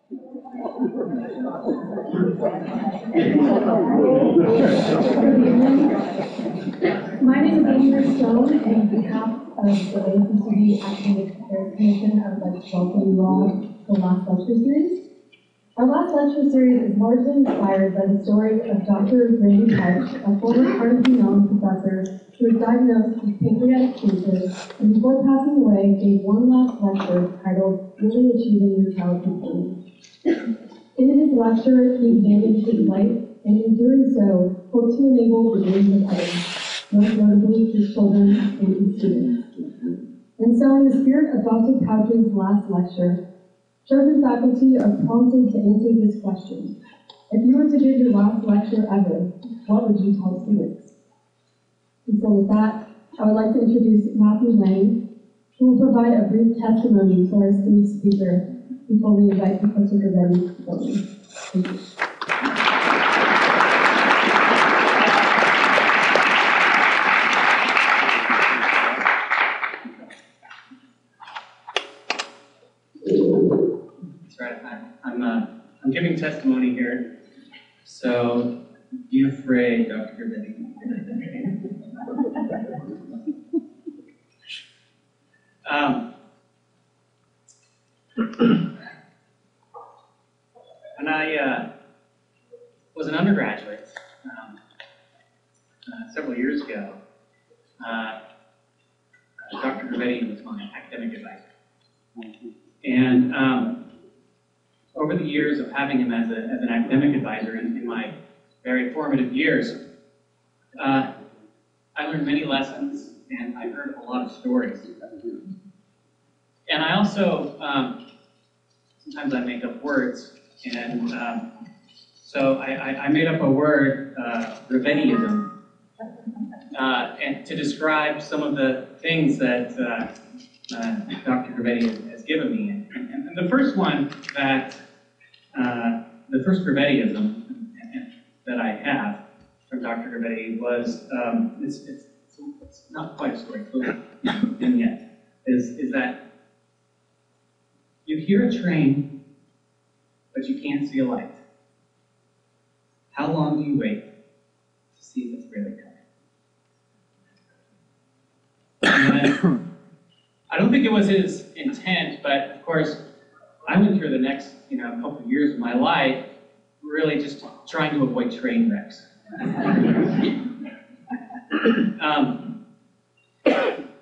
My name is Andrew Stone, and on behalf of the ACCD Academic Affairs Commission, I would like to welcome you all to the last lecture series. Our last lecture series is largely inspired by the story of Dr. Randy Couch, a former Carnegie Mellon professor who was diagnosed with pancreatic cancer and before passing away gave one last lecture titled Really Achieving Mortality Free. In his lecture, he examined his life, and in doing so, hoped to enable the dreams of others, most notably his children and his students. And so, in the spirit of Dr. Couch's last lecture, chosen faculty are prompted to answer this question. If you were to give your last lecture ever, what would you tell students? And so with that, I would like to introduce Matthew Lang, who will provide a brief testimony to our esteemed speaker before we invite Professor Grivetti to the podium. Thank you. That's right. I'm giving testimony here, so be afraid, Dr. Grivetti. When I was an undergraduate several years ago, Dr. Grivetti was my academic advisor. And over the years of having him as an academic advisor in my very formative years, I learned many lessons, and I heard a lot of stories. And I also, sometimes I make up words, and so I made up a word, Grivettiism, and to describe some of the things that Dr. Grivetti has given me. And the first one that, the first Grivettiism that I have from Dr. Grivetti was, it's not quite a story, and yet, is that you hear a train, but you can't see a light. How long do you wait to see if it's really coming? And I don't think it was his intent, but of course, I went through the next, couple of years of my life really just trying to avoid train wrecks.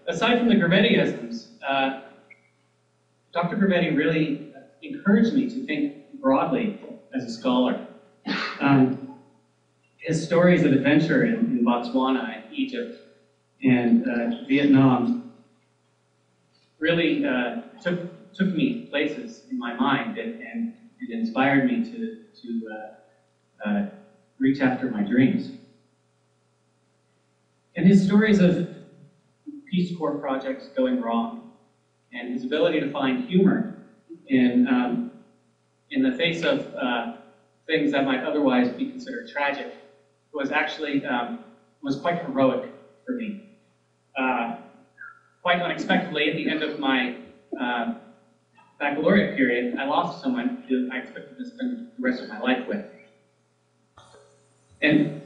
Aside from the Grivettiisms, Dr. Grivetti really encouraged me to think broadly as a scholar. His stories of adventure in Botswana and Egypt and Vietnam really took me places in my mind and inspired me to reach after my dreams. And his stories of Peace Corps projects going wrong and his ability to find humor in the face of things that might otherwise be considered tragic was actually was quite heroic for me. Quite unexpectedly, at the end of my baccalaureate period, I lost someone who I expected to spend the rest of my life with. And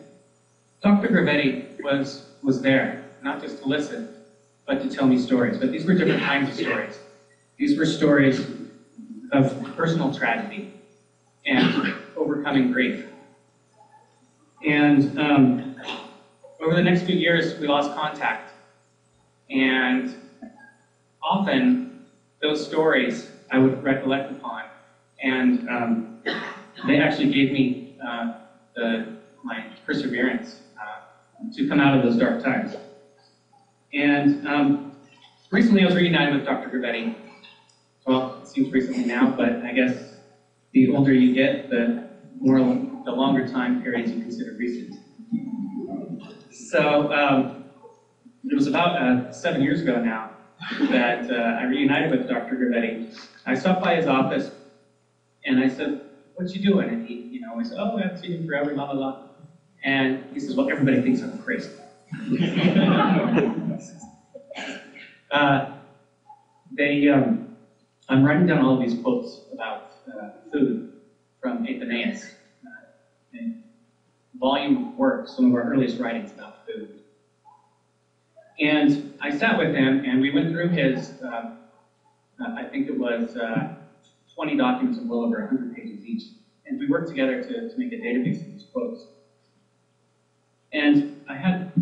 Dr. Grivetti was there, not just to listen, but to tell me stories. But these were different kinds of stories. These were stories of personal tragedy and overcoming grief. And over the next few years, we lost contact. And often, those stories I would recollect upon, and they actually gave me my perseverance to come out of those dark times. And recently I was reunited with Dr. Grivetti. Well, it seems recently now, but I guess the older you get, the longer time periods you consider recent. So it was about 7 years ago now that I reunited with Dr. Grivetti. I stopped by his office and I said, "What you doing?" And he said, "Oh, I haven't seen you forever, blah, blah, blah." And he says, "Well, everybody thinks I'm crazy." I'm writing down all of these quotes about food from Athenaeus, a volume of work, some of our earliest writings about food. And I sat with him, and we went through his, I think it was 20 documents of well over 100 pages each. And we worked together to make a database of these quotes. And I had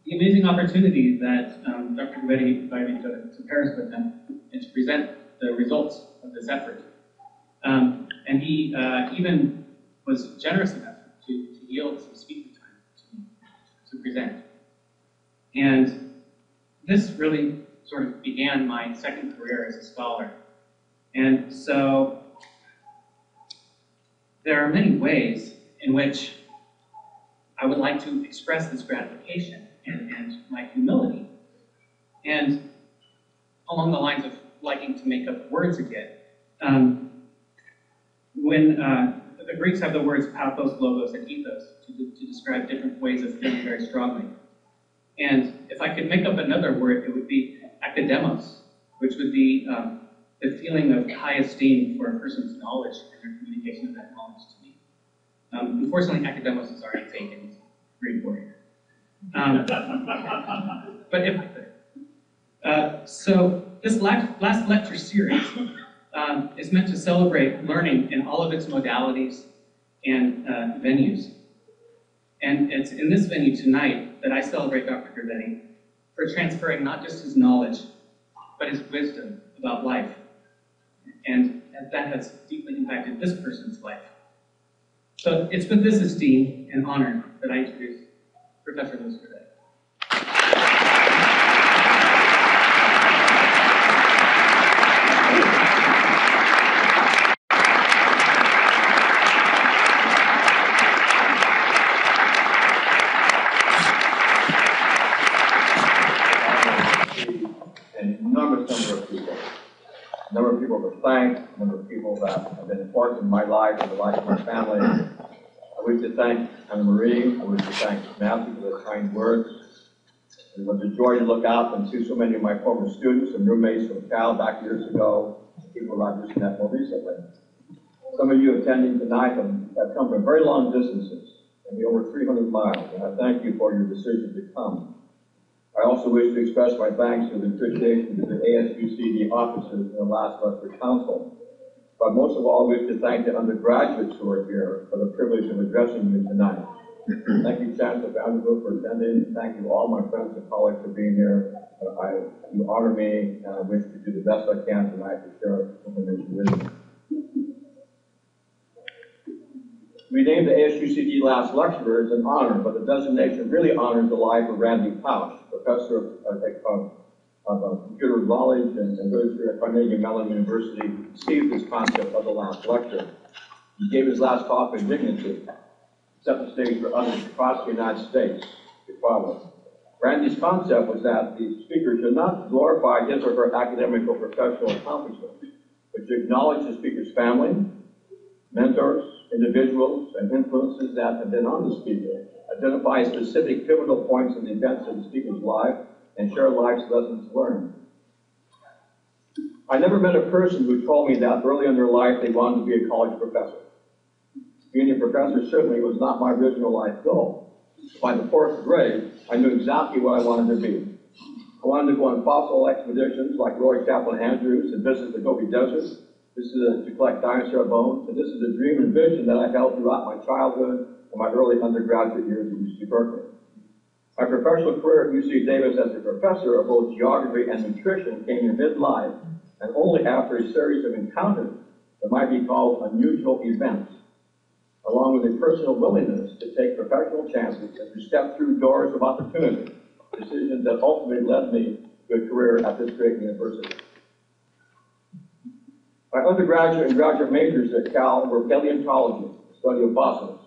the amazing opportunity that Dr. Grivetti invited me to Paris with him and to present the results of this effort. And he even was generous enough to yield some speaking time to me to present. And this really sort of began my second career as a scholar. And so there are many ways in which I would like to express this gratification and my humility. And along the lines of liking to make up words again, when the Greeks have the words pathos, logos, and ethos to describe different ways of feeling very strongly. And if I could make up another word, it would be akademos, which would be the feeling of high esteem for a person's knowledge and their communication of that knowledge to me. Unfortunately, akademos is already taken. It's a great word. But if I could. So this last lecture series is meant to celebrate learning in all of its modalities and venues. And it's in this venue tonight that I celebrate Dr. Grivetti for transferring not just his knowledge, but his wisdom about life. And that has deeply impacted this person's life. So it's with this esteem and honor that I introduce Professor Louis Grivetti. Number of people to thank, number of people that have been important in my life and the life of my family. I wish to thank Anna Marie. I wish to thank Matthew for the kind words. It was a joy to look out and see so many of my former students and roommates from Cal back years ago, people I've just met more recently. Some of you attending tonight have come from very long distances, maybe over 300 miles, and I thank you for your decision to come. I also wish to express my thanks and appreciation to the ASUCD officers and the last lecture council. But most of all, I wish to thank the undergraduates who are here for the privilege of addressing you tonight. Thank you, Chancellor Vanderbilt, for attending. Thank you all my friends and colleagues for being here. You honor me, and I wish to do the best I can tonight to share information with you. We named the ASUCD last lecturer as an honor, but the designation really honors the life of Randy Pausch, professor of computer knowledge and literature at Carnegie Mellon University, who conceived this concept of the last lecture. He gave his last talk with dignity, set the stage for others across the United States to follow. Randy's concept was that the speaker should not glorify his or her academic or professional accomplishments, but should acknowledge the speaker's family, mentors, individuals, and influences that have been on the speaker, identify specific pivotal points in the events of the speaker's life, and share life's lessons learned. I never met a person who told me that early in their life they wanted to be a college professor. Being a professor certainly was not my original life goal. By the 4th grade, I knew exactly what I wanted to be. I wanted to go on fossil expeditions like Roy Kaplan Andrews and visit the Gobi Desert. This is to collect dinosaur bones, and this is a dream and vision that I held throughout my childhood and my early undergraduate years at UC Berkeley. My professional career at UC Davis as a professor of both geography and nutrition came in midlife, and only after a series of encounters that might be called unusual events, along with a personal willingness to take professional chances and to step through doors of opportunity, decisions that ultimately led me to a career at this great university. My undergraduate and graduate majors at Cal were paleontology, the study of fossils.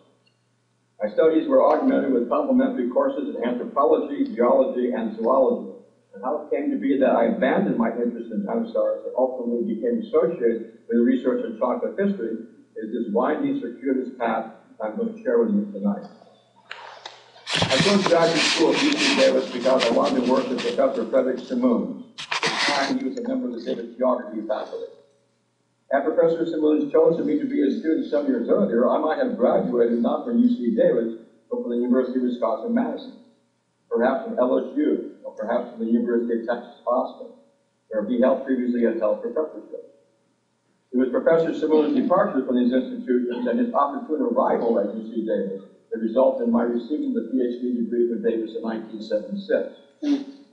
My studies were augmented with complementary courses in anthropology, geology, and zoology. And how it came to be that I abandoned my interest in dinosaurs and ultimately became associated with research in chocolate history is this winding, circuitous path I'm going to share with you tonight. I chose graduate school at UC Davis because I wanted to work with Professor Frederick Simoon. At the time, he was a member of the Davis geography faculty. Had Professor Simoons chosen me to be a student some years earlier, I might have graduated not from UC Davis, but from the University of Wisconsin-Madison, perhaps from LSU, or perhaps from the University of Texas, Austin, where he held previously as held professorship. It was Professor Simoons' departure from these institutions and his opportune arrival at UC Davis that resulted in my receiving the PhD degree from Davis in 1976.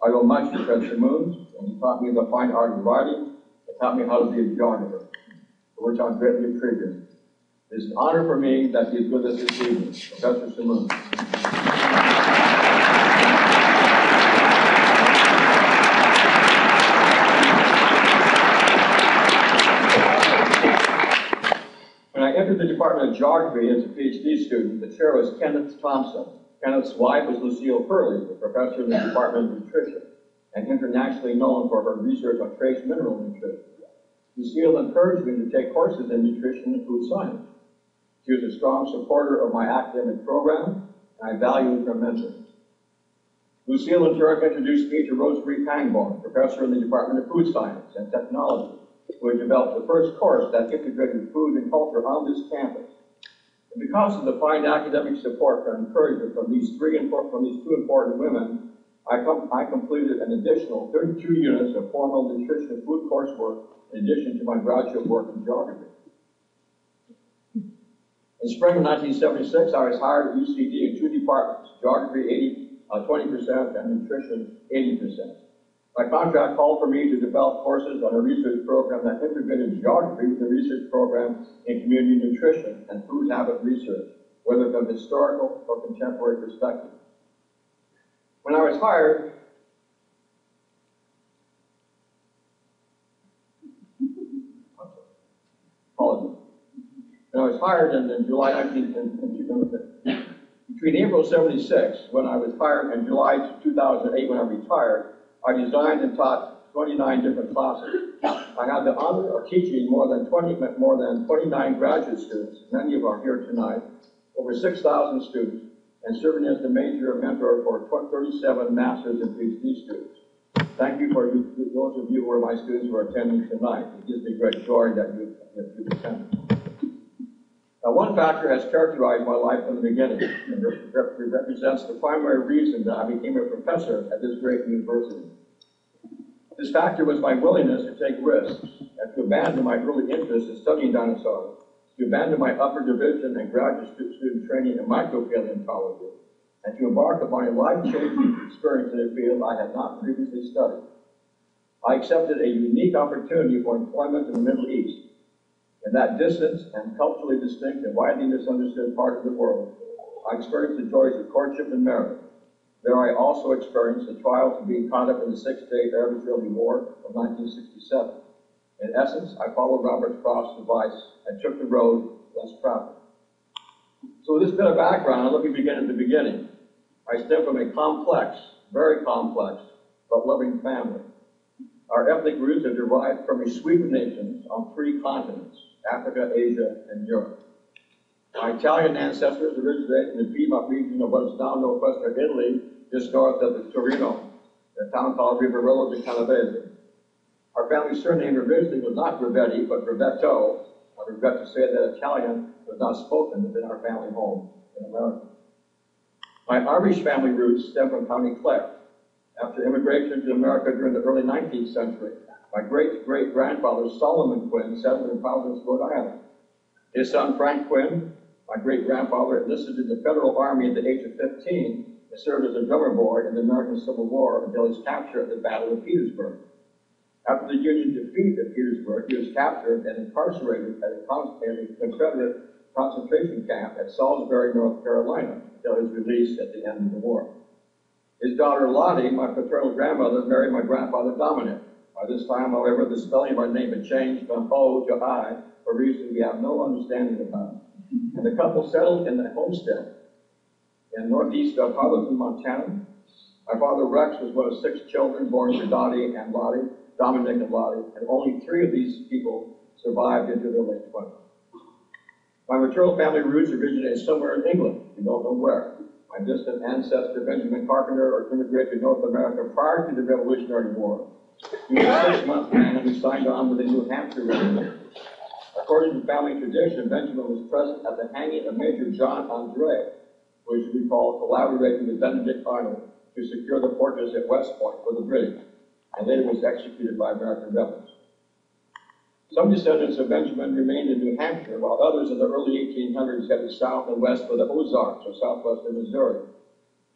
I owe much to Professor Simoons, and he taught me the fine art of writing, and taught me how to be a geographer, for which I'm greatly appreciative. It is an honor for me that he is with us this evening, Professor Simoons. When I entered the Department of Geography as a PhD student, the chair was Kenneth Thompson. Kenneth's wife was Lucille Hurley, a professor in the Department of Nutrition, and internationally known for her research on trace mineral nutrition. Lucille encouraged me to take courses in nutrition and food science. She was a strong supporter of my academic program, and I valued her mentoring. Lucille in turn introduced me to Rosemary Pangborn, professor in the Department of Food Science and Technology, who had developed the first course that integrated food and culture on this campus. And because of the fine academic support and encouragement from these two important women, I completed an additional 32 units of formal nutrition and food coursework in addition to my graduate work in geography. In spring of 1976, I was hired at UCD in two departments, geography 20% and nutrition 80%. My contract called for me to develop courses on a research program that integrated geography with a research program in community nutrition and food habit research, whether from historical or contemporary perspective. When I was hired, When I was hired in July 19, between April 76, when I was hired, and July 2008, when I retired, I designed and taught 29 different classes. I had the honor of teaching more than 29 graduate students, many of them are here tonight, over 6,000 students, and serving as the major mentor for 37 master's and PhD students. Thank you for those of you who are my students who are attending tonight. It gives me great joy that you've attended. Now, one factor has characterized my life from the beginning and represents the primary reason that I became a professor at this great university. This factor was my willingness to take risks and to abandon my early interest in studying dinosaurs, to abandon my upper division and graduate student training in micropaleontology, and to embark upon a life-changing experience in a field I had not previously studied. I accepted a unique opportunity for employment in the Middle East. In that distant and culturally distinct and widely misunderstood part of the world, I experienced the joys of courtship and marriage. There I also experienced the trials of being caught up in the Six-Day Arab-Israeli War of 1967. In essence, I followed Robert Croft's advice and took the road less traveled. So with this bit of background, let me begin at the beginning. I stem from a complex, very complex, but loving family. Our ethnic roots are derived from a suite of nations on 3 continents, Africa, Asia, and Europe. My Italian ancestors originated in the Piedmont region of what is now northwestern Italy, just north of Torino, a town called Rivarolo di Canavese. Our family surname originally was not Grivetti, but Grivetto. I regret to say that Italian was not spoken within our family home in America. My Irish family roots stem from County Clare. After immigration to America during the early 19th century, my great-great-grandfather Solomon Quinn settled in Providence, Rhode Island. His son Frank Quinn, my great-grandfather, enlisted in the Federal Army at the age of 15 and served as a drummer boy in the American Civil War until his capture at the Battle of Petersburg. After the Union defeat at Petersburg, he was captured and incarcerated at a Confederate concentration camp at Salisbury, North Carolina, until his release at the end of the war. His daughter Lottie, my paternal grandmother, married my grandfather Dominic. By this time, however, the spelling of our name had changed from O to I for reasons we have no understanding about. And the couple settled in the homestead in northeast of Harleton, Montana. My father Rex was one of 6 children born to Dottie and Lottie, Dominic and Lottie, and only 3 of these people survived into their late 20s. My maternal family roots originated somewhere in England, we don't know where. My distant ancestor, Benjamin Carpenter, immigrated to North America prior to the Revolutionary War. He was a 6-month man who signed on with the New Hampshire Regiment. According to family tradition, Benjamin was present at the hanging of Major John Andre, who, as you recall, collaborated with Benedict Arnold to secure the fortress at West Point for the British, and later was executed by American rebels. Some descendants of Benjamin remained in New Hampshire, while others in the early 1800s headed south and west for the Ozarks, or southwestern Missouri.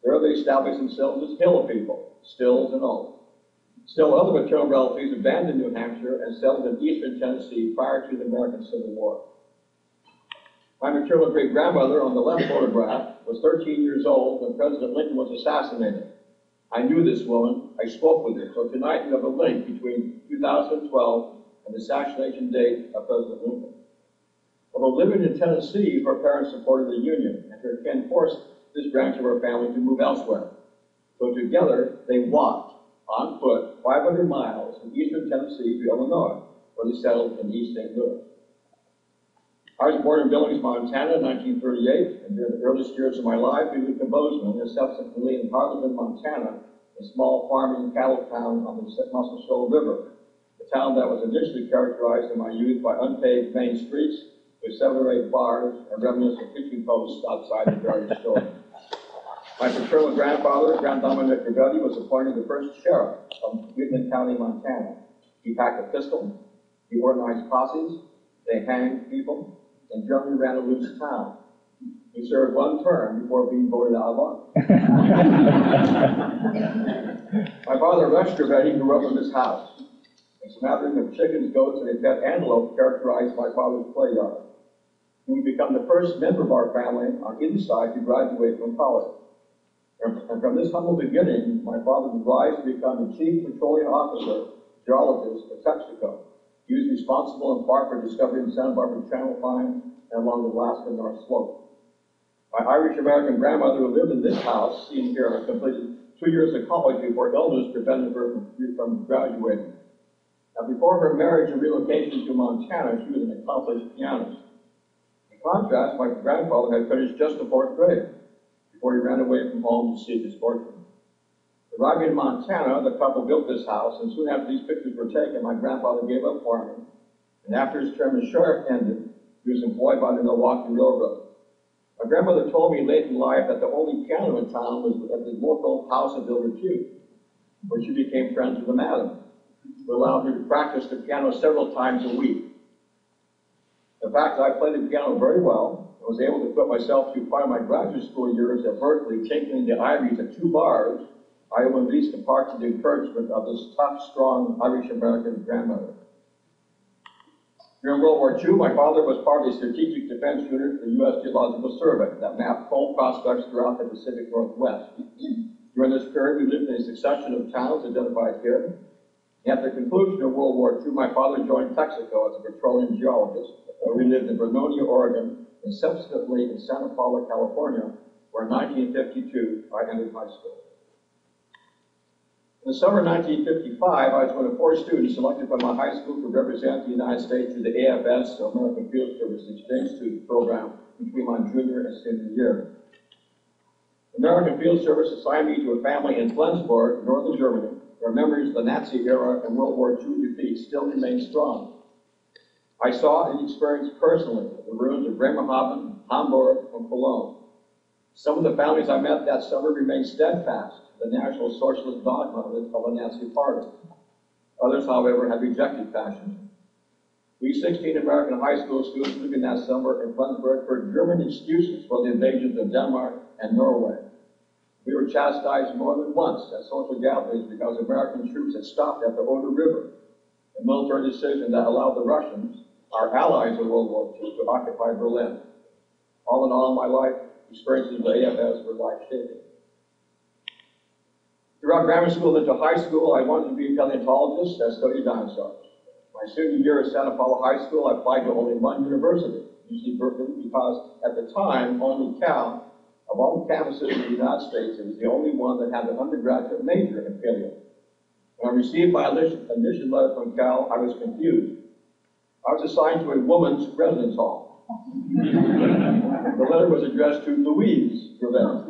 There they established themselves as hill people, Stills and all. Still, other maternal relatives abandoned New Hampshire and settled in eastern Tennessee prior to the American Civil War. My maternal great-grandmother on the left photograph was 13 years old when President Lincoln was assassinated. I knew this woman. I spoke with her. So tonight we have a link between 2012 and the assassination date of President Lincoln. Although living in Tennessee, her parents supported the Union, and her kin forced this branch of her family to move elsewhere. So together, they walked on foot 500 miles from eastern Tennessee to Illinois, where they settled in East St. Louis. I was born in Billings, Montana in 1938, and during the earliest years of my life, we lived in Bozeman, and subsequently in Harlingen, Montana, a small farming cattle town on the Muscle River, a town that was initially characterized in my youth by unpaved main streets with 7 or 8 bars and remnants of fishing posts outside the various stores. My paternal grandfather, Grand Dominic Grivetti, was appointed the first sheriff of Wheatland County, Montana. He packed a pistol, he organized posses, they hanged people, and generally ran a loose town. He served 1 term before being voted out of office. My father, Rex Grivetti, grew up in this house. A smattering of chickens, goats, and a pet antelope characterized my father's play yard. He would become the first member of our family on either side to graduate from college. And from this humble beginning, my father would rise to become the chief petroleum officer, geologist of Texaco. He was responsible in part for discovering the Santa Barbara Channel finds and along the Alaska North Slope. My Irish-American grandmother, who lived in this house, seen here, completed 2 years of college before illness prevented her from graduating. Now, before her marriage and relocation to Montana, she was an accomplished pianist. In contrast, my grandfather had finished just the 4th grade before he ran away from home to seek his fortune. Arriving in Montana, the couple built this house, and soon after these pictures were taken, my grandfather gave up farming, and after his term as sheriff ended, he was employed by the Milwaukee Railroad. My grandmother told me late in life that the only piano in town was at the local house of Bill Repute, where she became friends with the madam, who allowed her to practice the piano several times a week. In fact, I played the piano very well and was able to put myself through part of my graduate school years at Berkeley, tinkling the ivories at 2 bars. I owe at least in part to the encouragement of this tough, strong Irish-American grandmother. During World War II, my father was part of the Strategic Defense Unit for the U.S. Geological Survey that mapped coal prospects throughout the Pacific Northwest. During this period, we lived in a succession of towns identified here. At the conclusion of World War II, my father joined Texaco as a petroleum geologist, where we lived in Vernonia, Oregon, and subsequently in Santa Paula, California, where in 1952 I entered high school. In the summer of 1955, I was one of 4 students selected by my high school to represent the United States through the AFS, or American Field Service Exchange Student Program, between my junior and senior year. The American Field Service assigned me to a family in Flensburg, northern Germany, where memories of the Nazi era and World War II defeat still remain strong. I saw and experienced personally the ruins of Bremerhaven, Hamburg, and Cologne. Some of the families I met that summer remained steadfast to the National Socialist dogma of the Nazi Party. Others, however, had rejected fascism. We 16 American high school students living that summer in Flensburg heard German excuses for the invasions of Denmark and Norway. We were chastised more than once at social gatherings because American troops had stopped at the Oder River, a military decision that allowed the Russians, our allies in World War II, to occupy Berlin. All in all, my life experiences with AFS were life-shaping. Throughout grammar school into high school, I wanted to be a paleontologist and study dinosaurs. My senior year at Santa Paula High School, I applied to only one university, UC Berkeley, because at the time, only Cal, of all the campuses in the United States, it was the only one that had an undergraduate major in paleo. When I received my admission letter from Cal, I was confused. I was assigned to a women's residence hall. The letter was addressed to Louis Grivetti.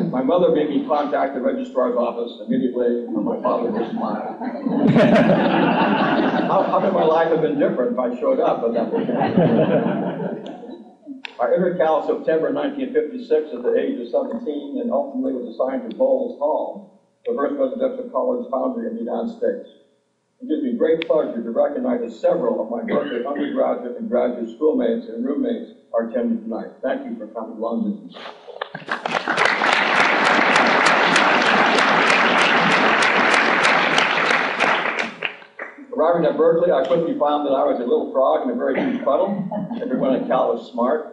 My mother made me contact the registrar's office immediately, and my father just smiled. How could my life have been different if I showed up at that point? I entered Cal September 1956 at the age of 17 and ultimately was assigned to Bowles Hall, the first residential college foundry in the United States. It gives me great pleasure to recognize that several of my Berkeley undergraduate and graduate schoolmates and roommates are attending tonight. Thank you for coming long distance. Arriving at Berkeley, I quickly found that I was a little frog in a very huge puddle. Everyone at Cal was smart.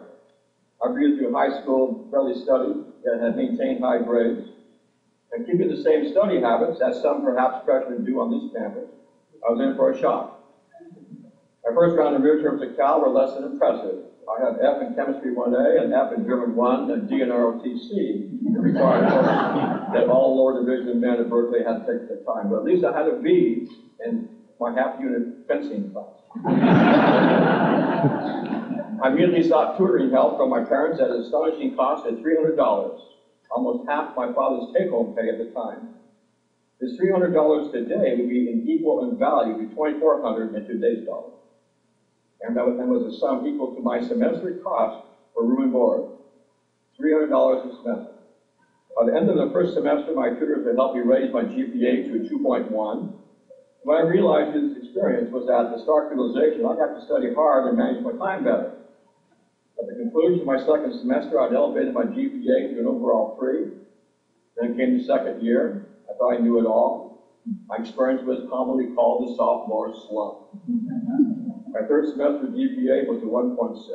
I breezed through high school, barely studied, yet had maintained high grades. And keeping the same study habits, as some perhaps freshmen do on this campus, I was in for a shock. My first round of midterms at Cal were less than impressive. I had F in chemistry 1A, and F in German 1, and D in ROTC, the required course that all lower division men at Berkeley had to take at the time. But at least I had a B in my half-unit fencing class. I immediately sought tutoring help from my parents at an astonishing cost of $300, almost half my father's take-home pay at the time. This $300 today would be equal in value to $2,400 in today's dollars. And that was a sum equal to my semester cost for room and board, $300 a semester. By the end of the first semester, my tutors had helped me raise my GPA to a 2.1. What I realized in this experience was that the stark realization I'd have to study hard and manage my time better. At the conclusion of my second semester, I'd elevated my GPA to an overall 3. Then came the second year. I thought I knew it all. My experience was commonly called the sophomore slump. My third semester GPA was a 1.6.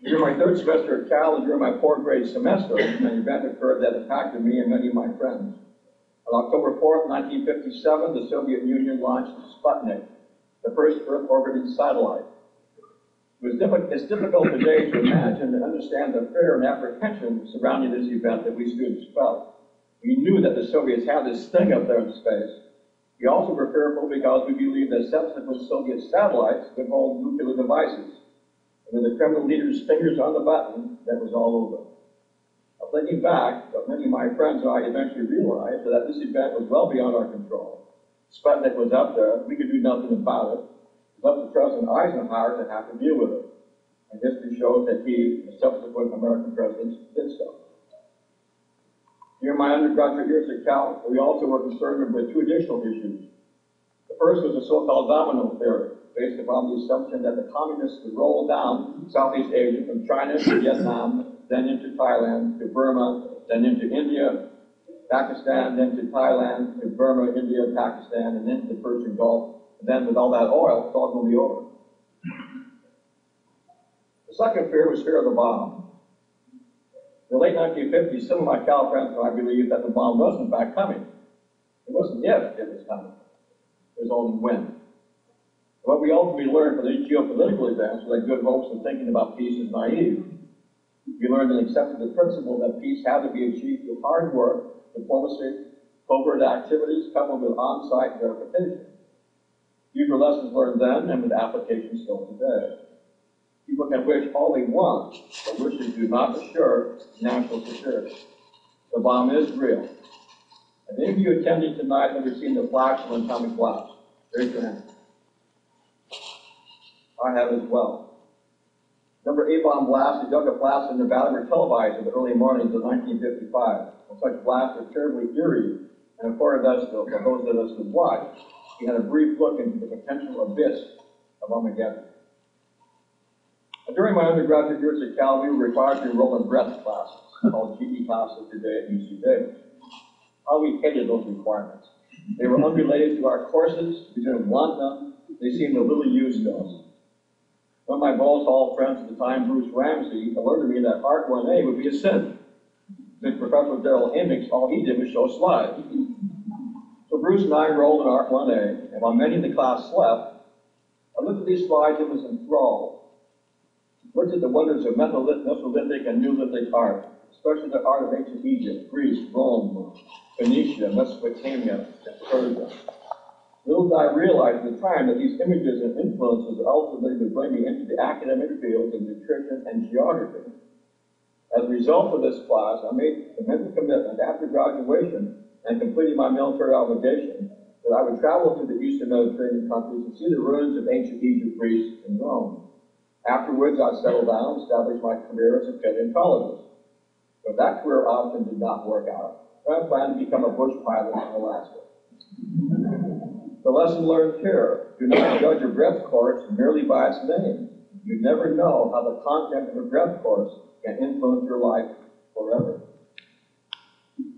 During my third semester at Cal and during my fourth grade semester, an event occurred that impacted me and many of my friends. On October 4th, 1957, the Soviet Union launched Sputnik, the first Earth-orbiting satellite. It's difficult today to imagine and understand the fear and apprehension surrounding this event that we students felt. We knew that the Soviets had this thing up there in space. We also were fearful because we believed that subsequent Soviet satellites would hold nuclear devices. And with the Kremlin leader's fingers on the button, that was all over. Now, thinking back, what many of my friends and I eventually realized that this event was well beyond our control. Sputnik was up there. We could do nothing about it. It was up to President Eisenhower to have to deal with it. And history shows that he and subsequent American presidents did so. During my undergraduate years at Cal, we also were concerned with two additional issues. The first was the so-called domino theory, based upon the assumption that the communists would roll down Southeast Asia from China to Vietnam, then into Thailand, to Burma, then into India, Pakistan, then to Thailand, to Burma, India, Pakistan, and then to the Persian Gulf. And then with all that oil, it's all going to be over. The second fear was fear of the bomb. In the late 1950s, some of my Cal friends and I believed that the bomb was in fact coming. It wasn't if it was coming. It was only when. What we ultimately learned from these geopolitical events was that good hopes and thinking about peace is naive. We learned and accepted the principle that peace had to be achieved through hard work, diplomacy, covert activities, coupled with on-site verification. These were lessons learned then and with application still today. People can wish all they want, but wishes do not assure national security. The bomb is real. Have any of you attending tonight ever seen the flash of an atomic blast? Raise your hand. I have as well. Number 8 bomb blasts at Yucca Flats in Nevada were televised in the early mornings of 1955. And such blasts are terribly eerie and afforded us, for those of us who watched, we had a brief look into the potential abyss of Armageddon. During my undergraduate years at Cal, we were required to enroll in breadth classes, called GE classes today at UC Davis. How we hated those requirements. They were unrelated to our courses, we didn't want them, they seemed of little use to us. One of my Bowles Hall friends at the time, Bruce Ramsey, alerted me that Art 1A would be a sin. Since Professor Darrell Amick, all he did was show slides. So Bruce and I enrolled in Art 1A, and while many of the class slept, I looked at these slides and was enthralled. Looked at the wonders of Mesolithic and Neolithic art, especially the art of ancient Egypt, Greece, Rome, Phoenicia, Mesopotamia, and Persia. Little did I realize at the time that these images and influences ultimately would bring me into the academic fields of nutrition and geography. As a result of this class, I made a mental commitment after graduation and completing my military obligation that I would travel to the Eastern Mediterranean countries and see the ruins of ancient Egypt, Greece, and Rome. Afterwards, I'd settle down and establish my career as a paleontologist. But that career option did not work out. So I planned to become a bush pilot in Alaska. The lesson learned here: do not judge a breadth course merely by its name. You never know how the content of a breadth course can influence your life forever.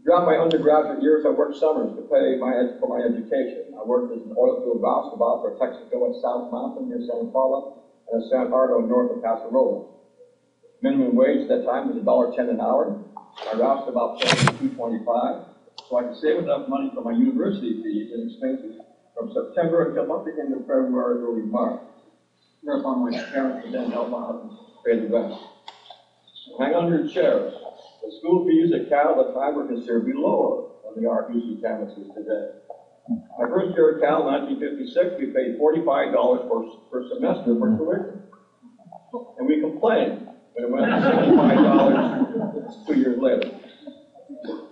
Throughout my undergraduate years, I worked summers to pay for my education. I worked as an oil field roustabout for Texaco at South Mountain near Santa Paula and at San Ardo north of Pasarola. Minimum wage at that time was $1.10 an hour. My roustabout paid me $2.25, so I could save enough money for my university fees and expenses from September until month end of February, early March. Whereupon my parents would then help out and pay the rest. Hang on your chairs. The school fees at Cal at the time were considerably lower than they are at UC campuses today. My first year at Cal in 1956, we paid $45 per semester for tuition. And we complained when it went to $75 2 years later.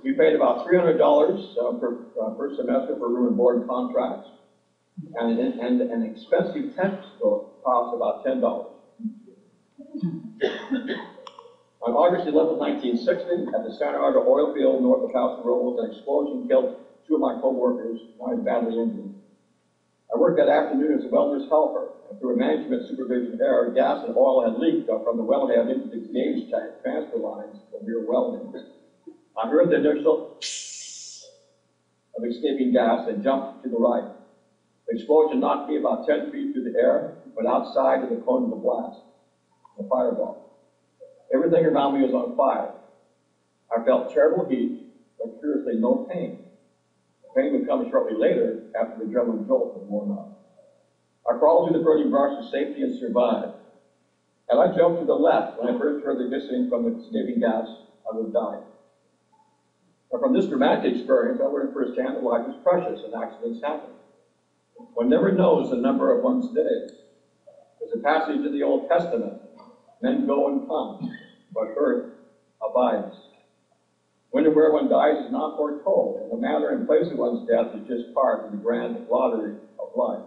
We paid about $300 per semester for room and board contracts, and an expensive textbook cost about $10. On August 11, 1960, at the Santa Ardo oil field north of Pasarola, an explosion killed 2 of my co-workers, and I was badly injured. I worked that afternoon as a welder's helper, and through a management supervision error, gas and oil had leaked from the wellhead into the gauge tank transfer lines when we were welding. I heard the initial of escaping gas and jumped to the right. The explosion knocked me about 10 feet through the air, but outside of the cone of the blast, the fireball. Everything around me was on fire. I felt terrible heat, but curiously no pain. The pain would come shortly later after the adrenaline jolt had worn off. I crawled through the burning brush to safety and survived. Had I jumped to the left when I first heard the hissing from the escaping gas, I would have died. But from this dramatic experience, I learned firsthand that life is precious and accidents happen. One never knows the number of one's days. There's a passage in the Old Testament: men go and come, but earth abides. When and where one dies is not foretold, and the manner and place of one's death is just part of the grand lottery of life.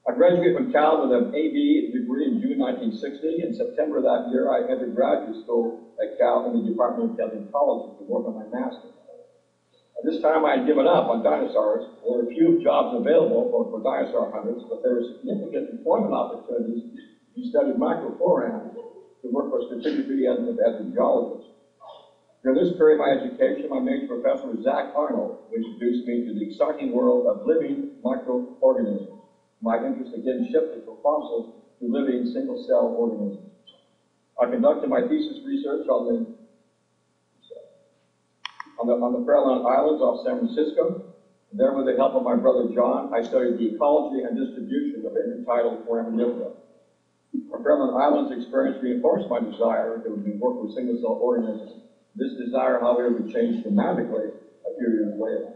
I graduated from Cal with an AB degree in June 1960. In September of that year, I entered graduate school at Cal in the Department of Paleontology to work on my master's. At this time, I had given up on dinosaurs. There were few jobs available for dinosaur hunters, but there were significant employment opportunities if you studied microflora to work for specifically as a geologist. During this period of my education, my major professor was Zach Arnold, who introduced me to the exciting world of living microorganisms. My interest again shifted from fossils to living single-cell organisms. I conducted my thesis research on the Farallon Islands off San Francisco. There, with the help of my brother John, I studied the ecology and distribution of intertidal foraminifera. The Farallon Islands experience reinforced my desire to work with single-cell organisms. This desire, however, would change dramatically a few years later.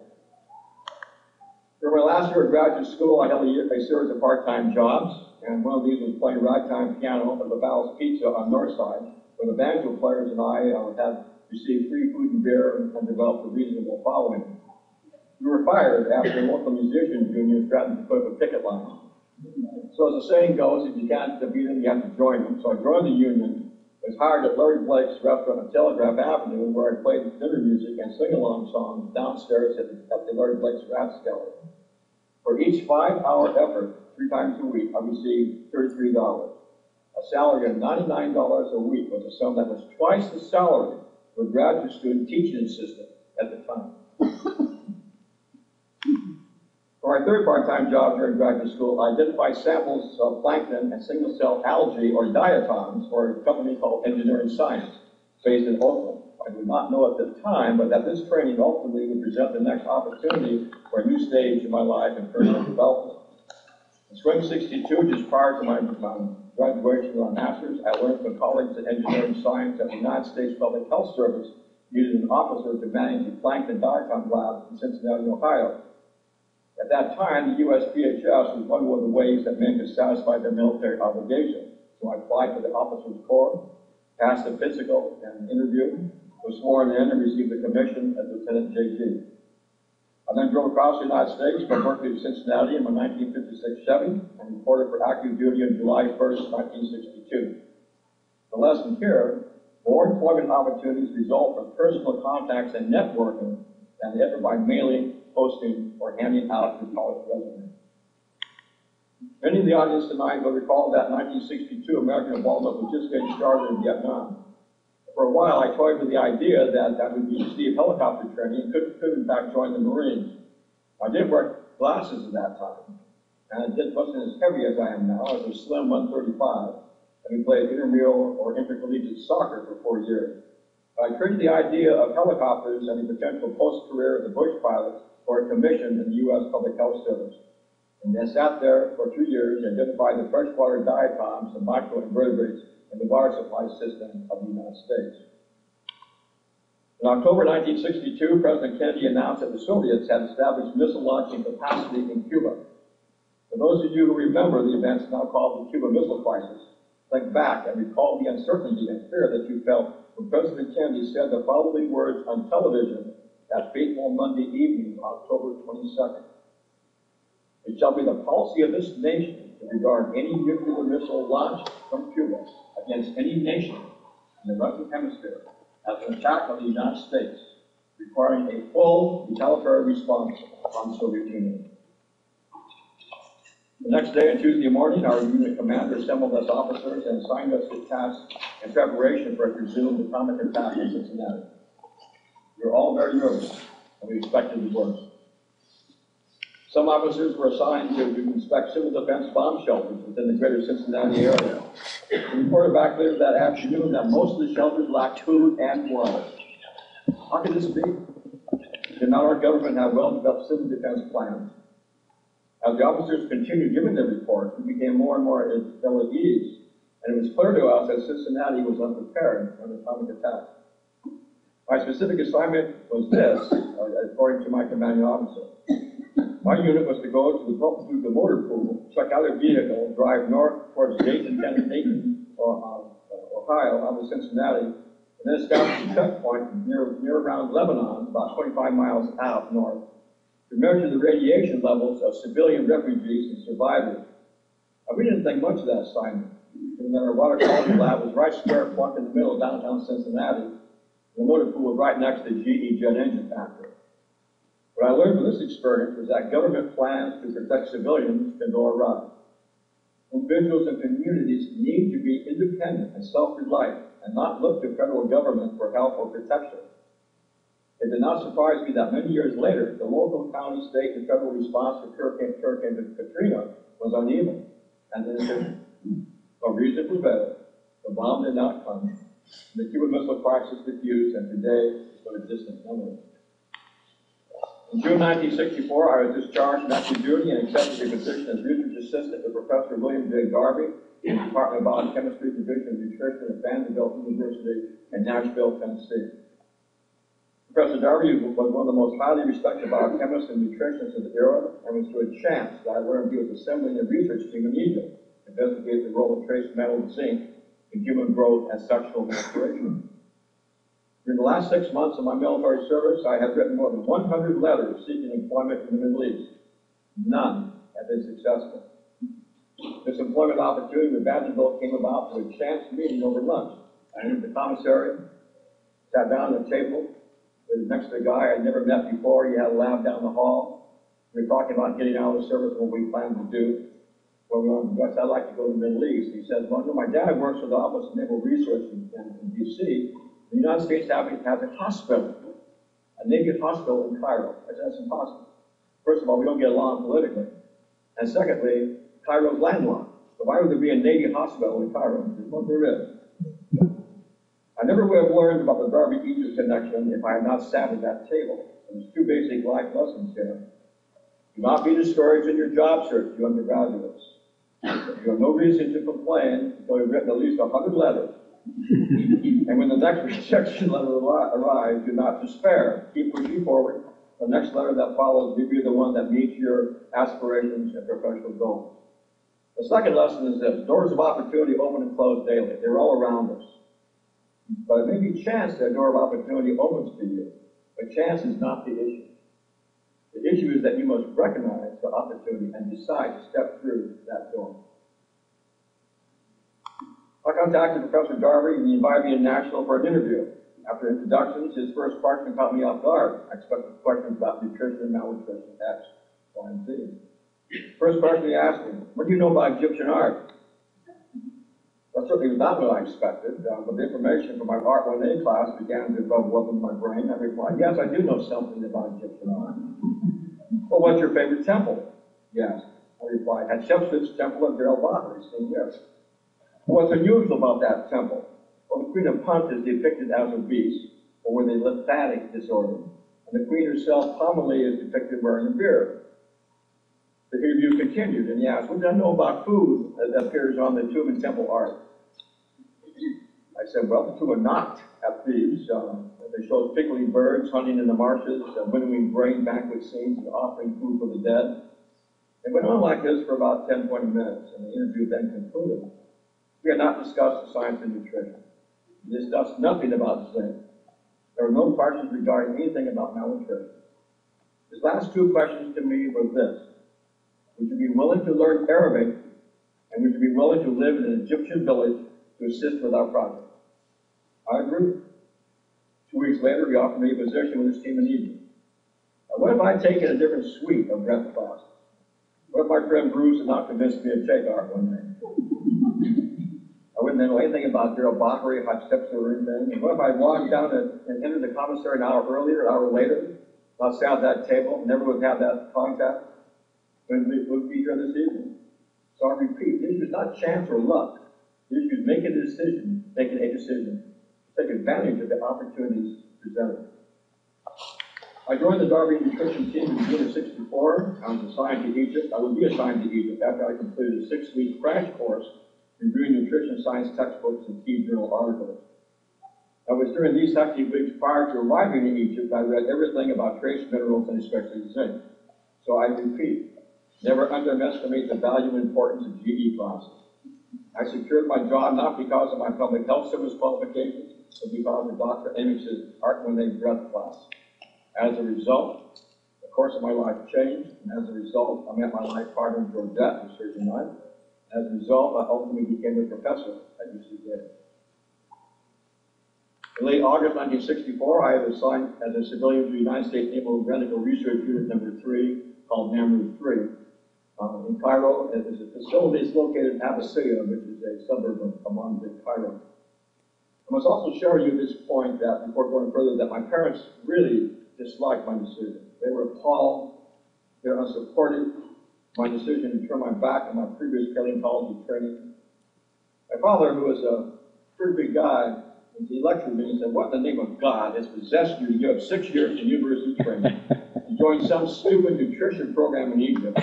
During my last year at graduate school, I held a series of part-time jobs, and one of these was playing ragtime piano at the Val's Pizza on Northside, where the banjo players and I had received free food and beer and developed a reasonable following. We were fired after the local musicians union threatened to put up a picket line. So as the saying goes, if you can't beat them, you have to join them. So I joined the union, was hired at Larry Blake's restaurant on Telegraph Avenue, where I played dinner music and sing-along songs downstairs at the Larry Blake's Rathskeller. For each 5-hour effort, 3 times a week, I received $33. A salary of $99 a week was a sum that was twice the salary of a graduate student teaching assistant at the time. For my third part-time job during graduate school, I identified samples of plankton and single-cell algae, or diatoms, for a company called Engineering Science, based in Oakland. I did not know at the time, but that this training ultimately would present the next opportunity for a new stage in my life and personal development. In spring '62, just prior to my graduation of my master's, I learned from colleagues in engineering science that the United States Public Health Service needed an officer to manage the plankton diatom lab in Cincinnati, Ohio. At that time, the USPHS was one of the ways that men could satisfy their military obligation. So I applied for the officers' corps, passed the physical and interview, was sworn in and received a commission as Lieutenant JG. I then drove across the United States from Berkeley to Cincinnati in my 1956 Chevy and reported for active duty on July 1st, 1962. The lesson here, more employment opportunities result from personal contacts and networking than ever by mailing, posting, or handing out your college resume. Many of the audience tonight will recall that 1962 American involvement was just getting started in Vietnam. For a while, I toyed with the idea that I would receive helicopter training and could in fact join the Marines. I did wear glasses at that time, and it wasn't as heavy as I am now. I was a slim 135, and we played intramural or intercollegiate soccer for 4 years. I traded the idea of helicopters and the potential post-career as a bush pilot for a commission in the U.S. Public Health Service. And I sat there for 2 years and identified the freshwater diatoms and microinvertebrates in the water supply system of the United States. In October 1962, President Kennedy announced that the Soviets had established missile launching capacity in Cuba. For those of you who remember the events now called the Cuban Missile Crisis, think back and recall the uncertainty and fear that you felt when President Kennedy said the following words on television that fateful Monday evening, October 22nd. It shall be the policy of this nation to regard any nuclear missile launched from Cuba against any nation in the Western Hemisphere as an attack on the United States, requiring a full retaliatory response on the Soviet Union. The next day, on Tuesday morning, our unit commander assembled us officers and assigned us to tasks in preparation for a presumed atomic attack in Cincinnati. We were all very nervous, and we expected the worst. Some officers were assigned to inspect civil defense bomb shelters within the greater Cincinnati area. We reported back later that afternoon that most of the shelters lacked food and water. How could this be? Did not our government have well-developed civil defense plans? As the officers continued giving their reports, we became more and more ill at ease, and it was clear to us that Cincinnati was unprepared for an atomic attack. My specific assignment was this, according to my commanding officer. My unit was to go to the motor pool, check out a vehicle, drive north towards Dayton, Ohio, out of Cincinnati, and then establish a checkpoint near around Lebanon, about 25 miles out north, to measure the radiation levels of civilian refugees and survivors. We didn't think much of that assignment, given that our water quality lab was right square plunk in the middle of downtown Cincinnati, and the motor pool was right next to the GE jet engine factory. What I learned from this experience was that government plans to protect civilians can go awry. Individuals and communities need to be independent and self-reliant and not look to federal government for help or protection. It did not surprise me that many years later, the local, county, state, and federal response to Hurricane Katrina was uneven and inefficient. A reason for better, the bomb did not come, and the Cuban Missile Crisis diffused, and today is but a distant memory. In June 1964, I was discharged from active duty and accepted a position as research assistant to Professor William J. Garvey in the Department of Biochemistry, Division of Nutrition at Vanderbilt University in Nashville, Tennessee. Professor Garvey was one of the most highly respected biochemists and nutritionists of the era, and was through a chance that I learned he was assembling a research team in Egypt to investigate the role of trace metal zinc in human growth and sexual maturation. During the last 6 months of my military service, I have written more than 100 letters seeking employment in the Middle East. None have been successful. This employment opportunity with Vanderbilt came about through a chance meeting over lunch. I entered the commissary, sat down at a table with next to a guy I'd never met before. He had a lab down the hall. We were talking about getting out of the service and what we planned to do. Well, we wanted to go, I'd like to go to the Middle East. He said, well, my dad works for the Office of Naval Research in D.C. The United States has a hospital, a Navy hospital in Cairo. I said, that's impossible. First of all, we don't get along politically. And secondly, Cairo's landlocked. So why would there be a Navy hospital in Cairo? Well, there is. I never would have learned about the Garvey-Egypt connection if I had not sat at that table. There's two basic life lessons here. Do not be discouraged in your job search, you undergraduates. You have no reason to complain until you've written at least 100 letters. And when the next rejection letter arrives, do not despair. Keep pushing forward The next letter that follows may be the one that meets your aspirations and professional goals. The second lesson is this: doors of opportunity open and close daily. They're all around us. But it may be chance that door of opportunity opens for you. But chance is not the issue. The issue is that you must recognize the opportunity and decide to step through that door. I contacted Professor Darby and he invited me in Nashville for an interview. After introductions, his first question caught me off guard. I expected questions about nutrition and malnutrition, X, Y, and Z. First question he asked me, what do you know about Egyptian art? That certainly was not what I expected, but the information from my Art 1A class began to bubble up in my brain. I replied, yes, I do know something about Egyptian art. Well, what's your favorite temple? He asked. I replied, Hatshepsut's temple at Bahri. He said, yes. What's unusual about that temple? Well, the Queen of Punt is depicted as obese, or with a lymphatic disorder, and the Queen herself, commonly, is depicted wearing a beard. The interview continued, and he asked, what do I know about food that appears on the tomb and temple art? I said, well, the two are not at Thebes. They show pickling birds hunting in the marshes, winnowing grain banquet scenes, and offering food for the dead. It went on like this for about 10, 20 minutes, and the interview then concluded. We had not discussed the science of nutrition. We discussed nothing about zinc. There were no questions regarding anything about malnutrition. His last two questions to me were this: would you be willing to learn Arabic, and would you be willing to live in an Egyptian village to assist with our project? I agreed. 2 weeks later, he offered me a position with his team in Egypt. Now, what if I had taken a different suite of breath classes? What if my friend Bruce had not convinced me to take art one day? I wouldn't know anything about Bahri, Hatshepsut, or anything. And what if I walked down and entered the commissary an hour earlier, an hour later, not sat at that table, never would have that contact? Would be here this evening. So I repeat, the issue is not chance or luck. The issue is making a decision to take advantage of the opportunities presented. I joined the Darby nutrition team in June of '64. I was assigned to Egypt. I would be assigned to Egypt after I completed a 6-week crash course reviewing nutrition science textbooks and key journal articles. It was during these hectic weeks prior to arriving in Egypt I read everything about trace minerals and especially zinc. So I repeat, never underestimate the value and importance of GE classes. I secured my job not because of my public health service qualifications, but because of Dr. Amix's Art 1A breath class. As a result, the course of my life changed, and as a result, I met my life partner, Georgette, who's here tonight. As a result, I ultimately became a professor at UCD. In late August 1964, I was assigned as a civilian to the United States Naval Medical Research Unit number 3, called NAMRU 3. In Cairo, it is a facility located in Abyssinia, which is a suburb of modern-day Cairo. I must also share with you at this point that, before going further, that my parents really disliked my decision. They were appalled, they were unsupportive, my decision to turn my back on my previous paleontology training. My father, who was a pretty big guy, he lectured me and said, what in the name of God has possessed you to give up 6 years of university training to join some stupid nutrition program in Egypt?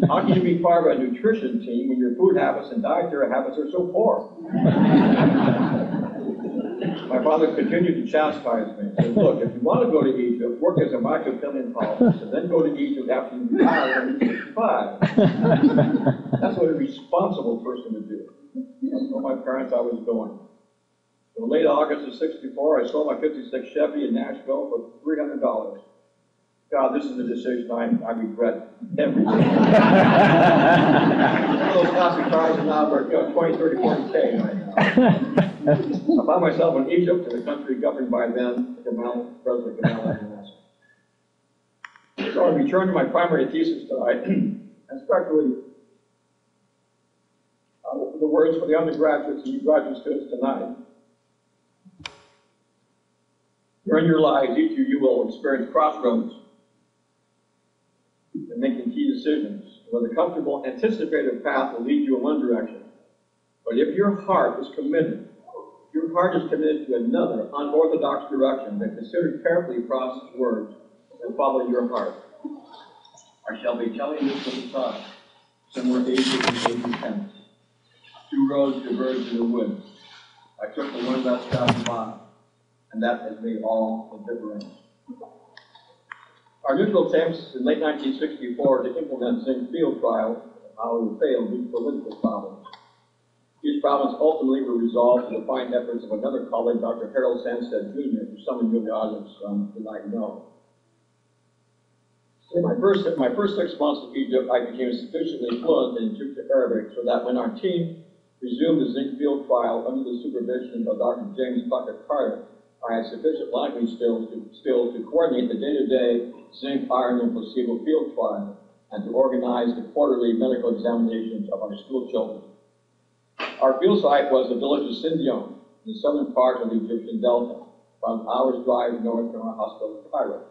How can you be part of a nutrition team when your food habits and dietary habits are so poor? My father continued to chastise me and said, look, if you want to go to Egypt, work as a micropaleontologist, and then go to Egypt after you retire when you're 65. That's what a responsible person would do. I told my parents I was going. In late August of '64, I sold my '56 Chevy in Nashville for $300. God, this is a decision I regret every day. One of those classic cars are now worth 20, 30, 40K right now. I found myself in Egypt, in a country governed by then President Gamal Abdel Nasser. So I returned to my primary thesis tonight, and especially the words for the undergraduates and graduate students tonight. During your lives, each of you will experience crossroads and making key decisions, where the comfortable, anticipated path will lead you in one direction. But if your heart is committed, to another unorthodox direction, then consider carefully processed words and follow your heart. I shall be telling this to the side, somewhere 80 and 80 tenths. 2 roads diverged in the woods. I took the one less traveled by, and that has made all the difference. Our initial attempts in late 1964 to implement zinc field trial, however, failed due to political problems. These problems ultimately were resolved through the fine efforts of another colleague, Dr. Harold Sanstead Jr., who some of you in the audience tonight know. In my first 6 months in Egypt, I became sufficiently fluent in Egyptian Arabic so that when our team resumed the zinc field trial under the supervision of Dr. James Bucket Carter, I had sufficient language skills to coordinate the day-to-day zinc, iron, and placebo field trial and to organize the quarterly medical examinations of our school children. Our field site was the village of Sindion, in the southern part of the Egyptian Delta, about an hour's drive north from our hospital in Cairo.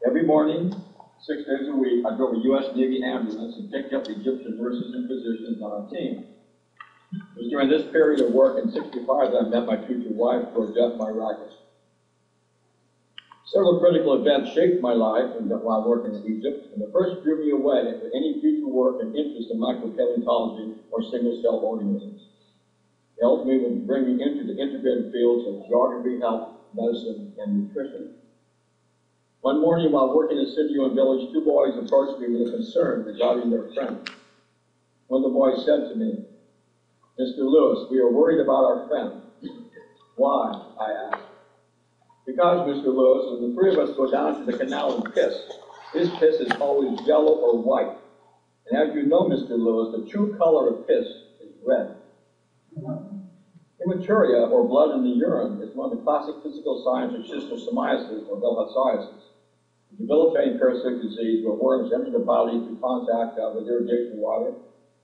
Every morning, 6 days a week, I drove a U.S. Navy ambulance and picked up Egyptian nurses and physicians on our team. It was during this period of work in '65 that I met my future wife, Georgette Myrakis. Several critical events shaped my life while working in Egypt, and the first drew me away from any future work and interest in micropaleontology or single-cell organisms. It ultimately would bring me into the integrated fields of geography, health, medicine, and nutrition. One morning while working in Sindion village, 2 boys approached me with a concern regarding their friend. One of the boys said to me, "Mr. Lewis, we are worried about our friend." "Why?" I asked. "Because, Mr. Lewis, when the 3 of us go down to the canal and piss, his piss is always yellow or white. And as you know, Mr. Lewis, the true color of piss is red." Hematuria, or blood in the urine, is one of the classic physical signs of schistosomiasis, or bilharziosis, a debilitating parasitic disease where worms enter the body through contact with irrigation water.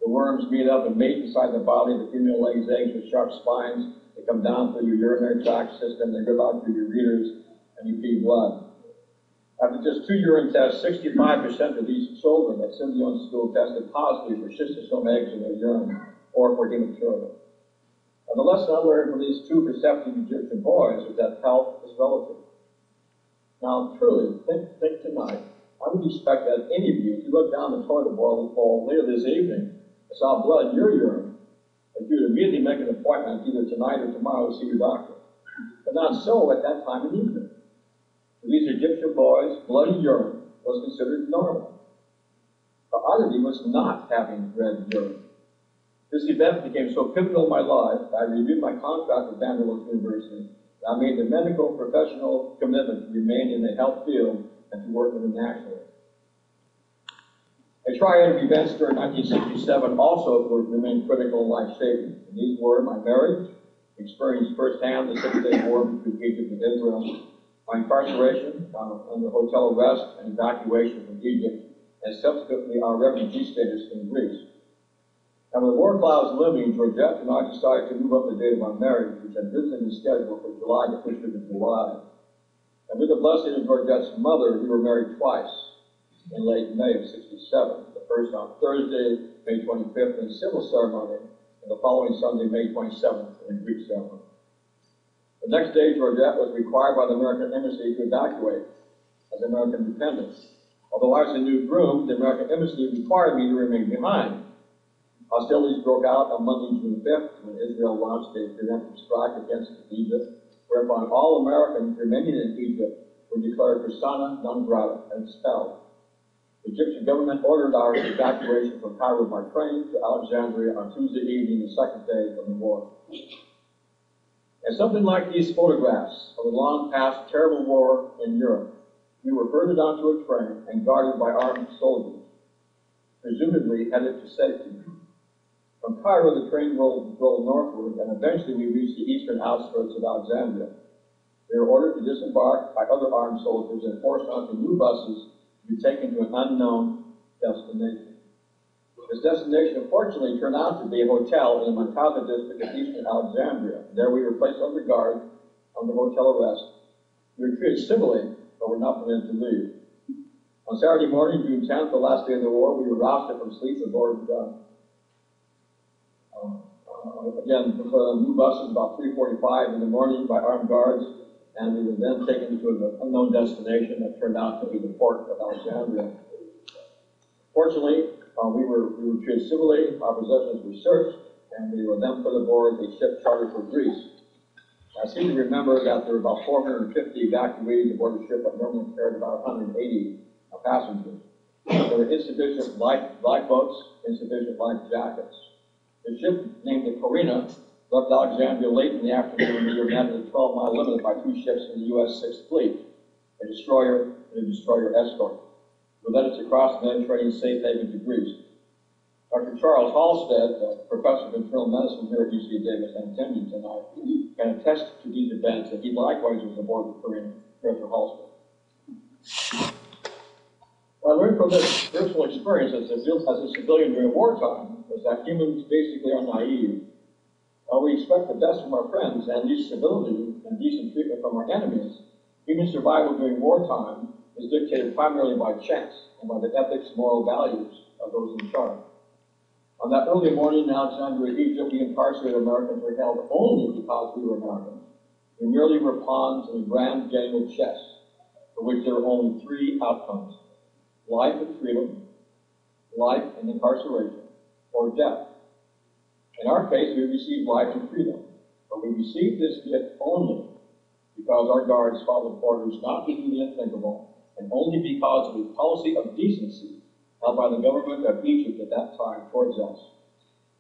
The worms meet up and mate inside the body. The female lays eggs with sharp spines. They come down through your urinary tract system. They go out through your ureters, and you feed blood. After just 2 urine tests, 65% of these children at Sindion School tested positive for schistosome eggs in their urine or for hematuria. And the lesson I learned from these 2 perceptive Egyptian boys is that health is relative. Now, truly, think tonight. I would expect that any of you, if you look down the toilet bowl later this evening and saw blood in your urine, that you would immediately make an appointment either tonight or tomorrow to see your doctor. But not so at that time in Egypt. For these Egyptian boys, bloody urine was considered normal. The oddity was not having red urine. This event became so pivotal in my life that I renewed my contract with Vanderbilt University, that I made the medical professional commitment to remain in the health field and to work internationally. A triad of events during 1967 also remained critical and life-saving. And these were my marriage, experienced firsthand the 6-day war between Egypt and Israel, my incarceration under hotel arrest and evacuation from Egypt, and subsequently our refugee status in Greece. And with the war clouds looming, Georgette and I decided to move up the date of our marriage, which had originally scheduled for July to push it to July. And with the blessing of Georgette's mother, we were married twice in late May of '67. The first on Thursday, May 25th, in a civil ceremony, and the following Sunday, May 27th, in a Greek ceremony. The next day, Georgette was required by the American Embassy to evacuate as American dependent. Although I was a new groom, the American Embassy required me to remain behind. Hostilities broke out on Monday, June 5th, when Israel launched a preemptive strike against Egypt, whereupon all Americans remaining in Egypt were declared persona non grata and expelled. The Egyptian government ordered our evacuation from Cairo by train to Alexandria on Tuesday evening, the 2nd day of the war. And something like these photographs of the long past terrible war in Europe, we were herded onto a train and guarded by armed soldiers, presumably headed to safety. From Cairo, the train rolled northward, and eventually we reached the eastern outskirts of Alexandria. We were ordered to disembark by other armed soldiers and forced onto new buses to be taken to an unknown destination. This destination, unfortunately, turned out to be a hotel in the Mantaza district of eastern Alexandria. There we were placed under guard, under hotel arrest. We were treated civilly, but were not permitted to leave. On Saturday morning, June 10th, the last day of the war, we were rousted from sleep aboard again, new buses about 3:45 in the morning by armed guards, and we were then taken to an unknown destination that turned out to be the port of Alexandria. Fortunately, we were treated civilly, our possessions were searched, and we were then put aboard a ship chartered for Greece. I seem to remember that there were about 450 evacuees aboard the ship that normally carried about 180 passengers. There were insufficient lifeboats, insufficient life jackets. The ship, named the Corina, left Alexandria late in the afternoon near the 12-mile limit by two ships from the U.S. Sixth Fleet, a destroyer and a destroyer escort, who led us across the Mediterranean safe haven to Greece. Dr. Charles Halstead, professor of internal medicine here at UC Davis and attending tonight, can attest to these events, and he likewise was aboard the Corina, Professor Halstead. What I learned from this personal experience as a civilian during wartime was that humans basically are naive. While we expect the best from our friends and least civility and decent treatment from our enemies, human survival during wartime is dictated primarily by chance and by the ethics and moral values of those in charge. On that early morning in Alexandria, Egypt, the incarcerated Americans were held only because we were Americans. We merely were pawns in a grand game of chess, for which there were only three outcomes: life and freedom, life and incarceration, or death. In our case, we received life and freedom, but we received this gift only because our guards followed orders not to do the unthinkable, and only because of a policy of decency held by the government of Egypt at that time towards us.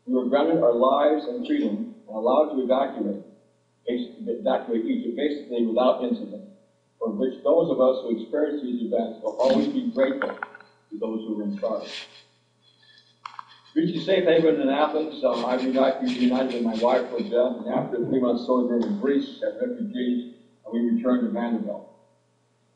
We were granted our lives and freedom and allowed to evacuate Egypt basically without incident, for which those of us who experience these events will always be grateful to those who were in charge. Reaching safe haven in Athens, I reunited with my wife, Brusatte, and after a 3-month sojourn in Greece as refugees, we returned to Vanderbilt.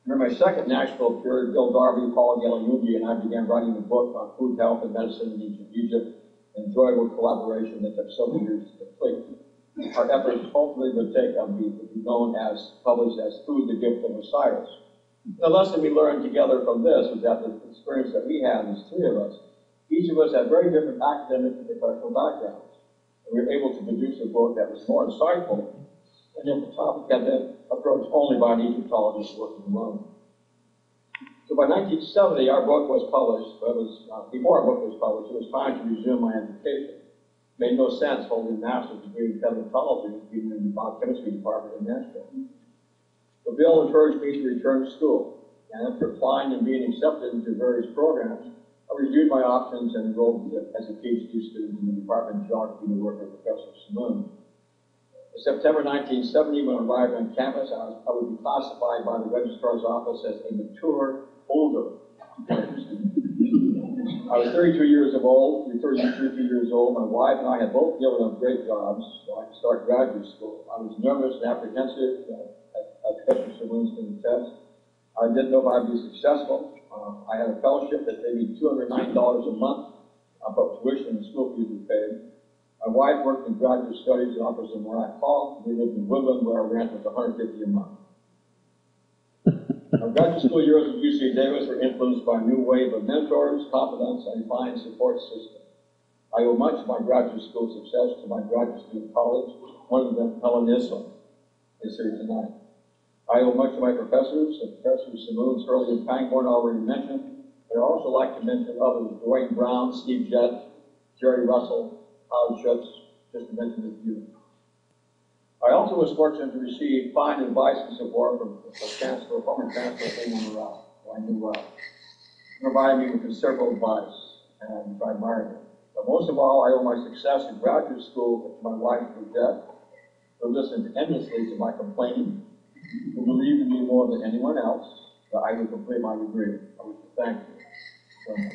During my second Nashville period, Bill Darby, Paul Galeughi, and I began writing a book on food, health, and medicine in Egypt, an enjoyable collaboration that took several years to complete. Our efforts hopefully would be known as, published as Food, the Gift of Osiris. The lesson we learned together from this was that the experience that we had, these three of us, each of us had very different academic and professional backgrounds. And we were able to produce a book that was more insightful, and if the topic had been approached only by an Egyptologist working alone. So by 1970, our book was published, but it was, before our book was published, it was time to resume my education. It made no sense holding a master's degree in paleontology, even in the biochemistry department in Nashville. So Bill encouraged me to return to school, and after applying and being accepted into various programs, I reviewed my options and enrolled as a PhD student in the Department of Geography to work with Professor Simon. In September 1970, when I arrived on campus, I would be classified by the registrar's office as a mature, older student. I was 32 years old. My wife and I had both given up great jobs, so I could start graduate school. I was nervous and apprehensive at Professor Simon's test. I didn't know if I'd be successful. I had a fellowship that paid me $209 a month, but tuition and school fees were paid. My wife worked in graduate studies in Office in Morack Hall. We lived in Woodland, where our rent was $150 a month. Our graduate school years at UC Davis were influenced by a new wave of mentors, confidence, and fine support system. I owe much of my graduate school success to my graduate student colleagues. One of them, Helen Islam, is here tonight. I owe much to my professors, Professor Simoons, Hurley, and Pangborn already mentioned, but I'd also like to mention others: Dwayne Brown, Steve Jett, Jerry Russell, Howard Schutz, just to mention a few. I also was fortunate to receive fine advice and support from former Chancellor Raymond Morrell, who I knew well. He provided me with considerable advice, and I admired him. But most of all, I owe my success in graduate school to my wife, Brusatte, who listened endlessly to my complaining, who believed in me more than anyone else, that I would complete my degree. I wish to thank you so much.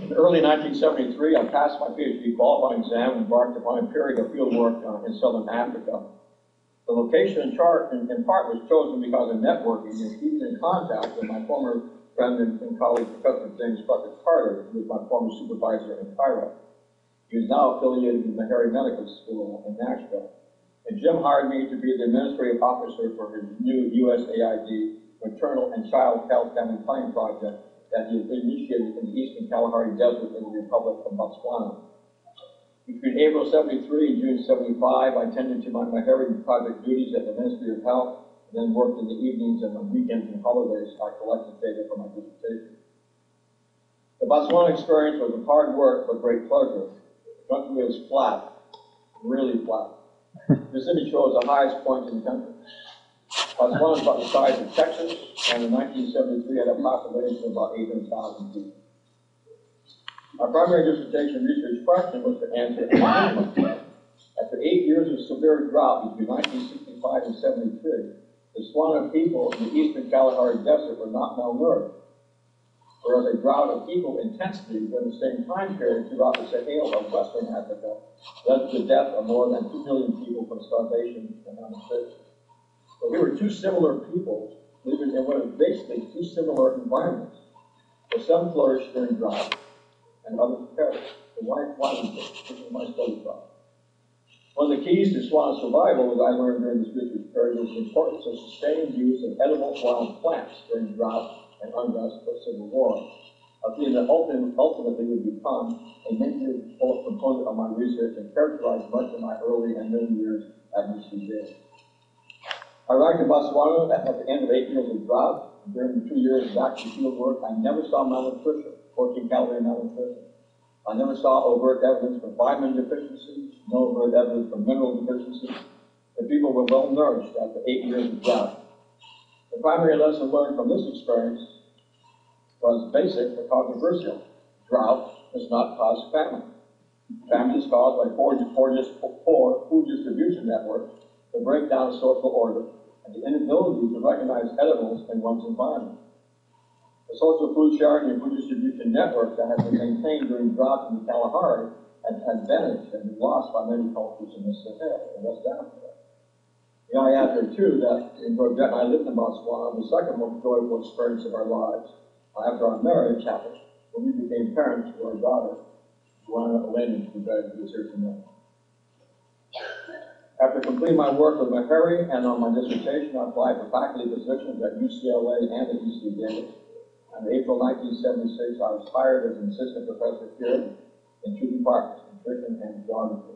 In early 1973, I passed my PhD qualifying exam and embarked upon a period of field work in southern Africa. The location in part was chosen because of networking and keeping in contact with my former friend and colleague, Professor James Bucket Carter, who was my former supervisor in Cairo. He is now affiliated with the Meharry Medical School in Nashville. And Jim hired me to be the administrative officer for his new USAID Maternal and Child Health Family Planning Project that he had initiated in the Eastern Kalahari Desert in the Republic of Botswana. Between April 73 and June 75, I tended to my Meharry project duties at the Ministry of Health, and then worked in the evenings and on weekends and holidays. I collected data for my dissertation. The Botswana experience was of hard work but great pleasure. The country was flat, really flat. This image shows the highest point in the country. Botswana is about the size of Texas, and in 1973 had a population of about 800,000 people. Our primary dissertation research question was to answer after 8 years of severe drought between 1965 and 73, the Swana people in the eastern Kalahari Desert were not malnourished, whereas a drought of equal intensity during the same time period throughout the Sahel of Western Africa led to the death of more than 2 million people from starvation and malnutrition. So here were two similar people living in what is basically two similar environments, where some flourished during drought and others perished. So why was this? This is my study problem. One of the keys to Swana survival, as I learned during this research period, was the importance of sustained use of edible wild plants during drought and unrest or civil war, a theme that ultimately would become a major component of my research and characterize much of my early and middle years at UCD. I arrived in Botswana at the end of 8 years of drought. During the 2 years of active field work, I never saw malnutrition, 14-calorie malnutrition. I never saw overt evidence for vitamin deficiency, no overt evidence for mineral deficiency. The people were well nourished after 8 years of drought. The primary lesson learned from this experience was basic but controversial. Drought does not cause famine. Famine is caused by poor food distribution networks, the breakdown of social order, and the inability to recognize edibles in one's environment. The social food sharing and food distribution networks that have been maintained during drought in the Kalahari had vanished and been lost by many cultures in the Sahel and West Africa. I add here too that in Brusatte, I lived in Botswana, the second most joyful experience of our lives after our marriage happened when we became parents to our daughter, Joanna Elena Grivetti, who is here tonight. After completing my work with Mahari and on my dissertation, I applied for faculty positions at UCLA and at UC Davis. In April 1976, I was hired as an assistant professor here in two departments, nutrition and geography.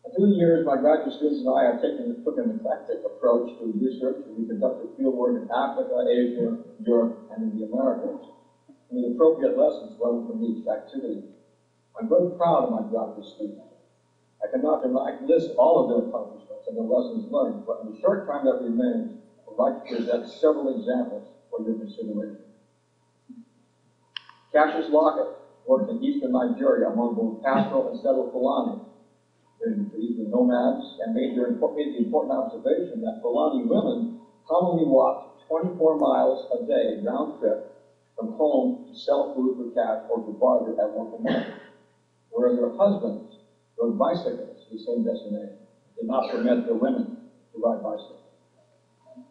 And through the years, my graduate students and I took an eclectic approach to research, and we conducted field work in Africa, Asia, Europe, and in the Americas, with appropriate lessons learned from each activity. I'm very proud of my graduate students. I cannot list all of their accomplishments and the lessons learned, but in the short time that remains, I'd like to present several examples for your consideration. Cassius Lockett worked in eastern Nigeria among both pastoral and settled Fulani. These were nomads and made the important observation that Fulani women commonly walked 24 miles a day round trip from home to sell food for cash or to barter at local markets, whereas their husbands rode bicycles to the same destination, did not permit their women to ride bicycles.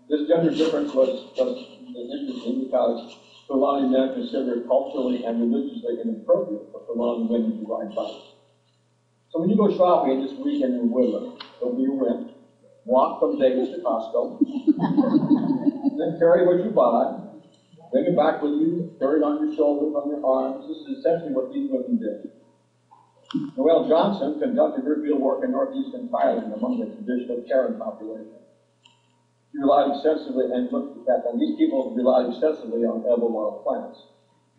This gender difference was interesting because Fulani men considered it culturally and religiously inappropriate for Fulani women to ride bikes. So when you go shopping this weekend in Woodland, don't be a wimp. Walk from Vegas to Costco, then carry what you buy, bring it back with you, carry it on your shoulders, on your arms. This is essentially what these women did. Noelle Johnson conducted her field work in northeastern Thailand among the traditional Karen population. She relied extensively, and these people relied extensively on edible wild plants.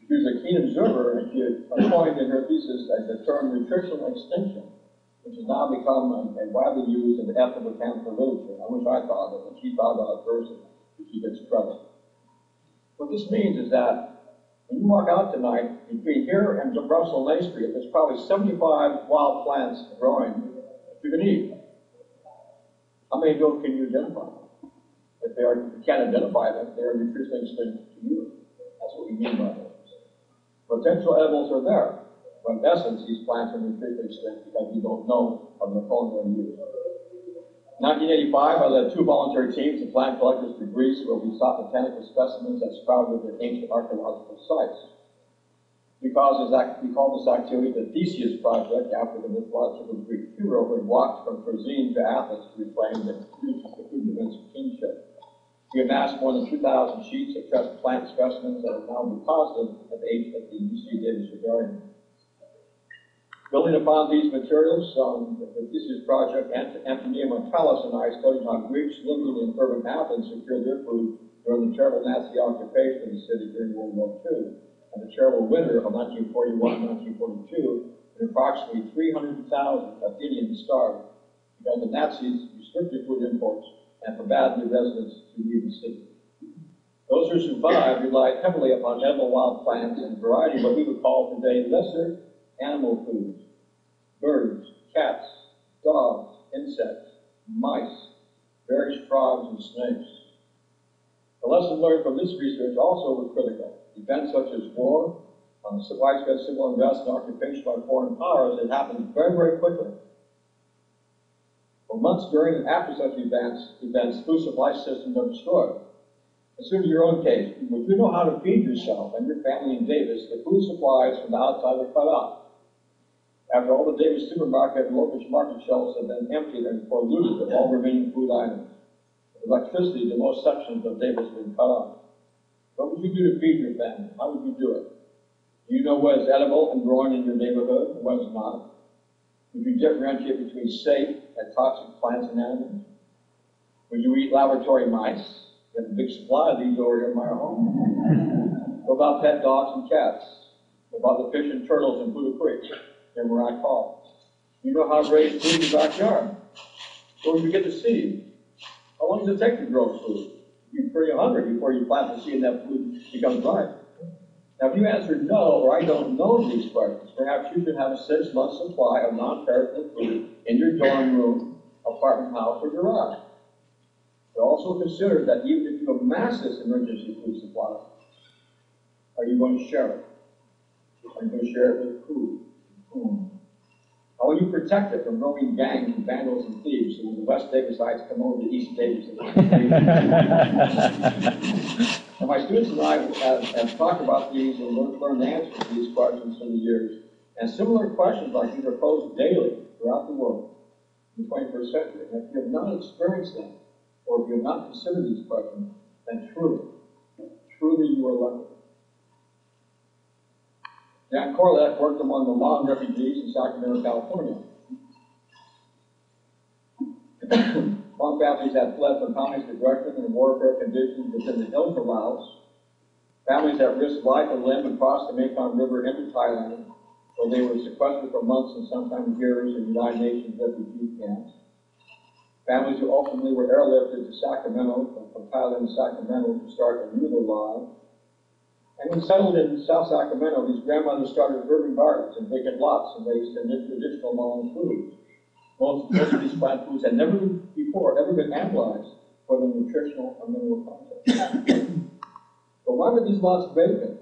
She was a keen observer, and she had coined in her thesis the term nutritional extinction, which has now become widely used in the ethnobotanical literature. I wish I thought of it, but she thought about it first, and she gets credit. What this means is that when you walk out tonight, between here and Brussels and A Street, there's probably 75 wild plants growing that you can eat. How many of those can you identify? If you can't identify them, they are nutritionally extinct to you. That's what we mean by those. Potential edibles are there, but in essence, these plants are nutritionally extinct because we don't know of the culinary use. In 1985, I led two voluntary teams of plant collectors to Greece, where we sought botanical specimens that sprouted in ancient archaeological sites. We called this activity the Theseus Project, after the mythological Greek hero who had walked from Troezen to Athens to reclaim the rudiments of kingship. We amassed more than 2,000 sheets of fresh plant specimens that are now deposited at the UC Davis Herbarium. Building upon these materials, the Theseus Project, Antonia Montalis and I studied how Greeks living in urban Athens secured their food during the terrible Nazi occupation of the city during World War II, and the terrible winter of 1941-1942, when approximately 300,000 Athenians starved because the Nazis restricted food imports and forbade the residents to leave the city. Those who survived relied heavily upon edible wild plants and a variety of what we would call today lesser animal foods: birds, cats, dogs, insects, mice, various frogs, and snakes. The lessons learned from this research also were critical. Events such as war, widespread civil unrest, and occupation by foreign powers had happened very, very quickly. For months during and after such events, food supply systems are destroyed. Consider your own case. If you know how to feed yourself and your family in Davis, the food supplies from the outside were cut off. After all the Davis supermarket and local market shelves had been emptied and polluted of all remaining food items, electricity to most sections of Davis had been cut off. What would you do to feed your family? How would you do it? Do you know what is edible and growing in your neighborhood and what is not? Would you differentiate between safe and toxic plants and animals? Would you eat laboratory mice? We have a big supply of these over here in my home. What about pet dogs and cats? What about the fish and turtles in Buda Creek, in where I call? You know how to raise food in your backyard. Where would you get the seed? How long does it take to grow food? You're pretty hungry before you plant the seed and that food becomes ripe. Now, if you answer no, or I don't know these questions, perhaps you should have a 6-month supply of non-perishable food in your dorm room, apartment house, or garage. But also consider that even if you amass this emergency food supply, are you going to share it? Are you going to share it with who? How will you protect it from roaming gangs and vandals and thieves so when the West Davisites come over to East Davis? And my students and I have talked about these and learned the answers to these questions through the years. And similar questions like these are posed daily throughout the world in the 21st century. And if you have not experienced them, or if you have not considered these questions, then truly you are lucky. Jack Corlett worked among the Hmong refugees in Sacramento, California. Hmong families had fled from communist aggression and warfare conditions within the hills of Laos. Families that risked life and limb and crossed the Mekong River into Thailand, where they were sequestered for months and sometimes years in United Nations refugee camps. Families who ultimately were airlifted to Sacramento, from Thailand to Sacramento, to start anew their lives. And when settled in South Sacramento, these grandmothers started urban gardens and vacant lots and raised traditional Hmong foods. Most of these plant foods had never before ever been analyzed for their nutritional or mineral content. But why were these lots vacant?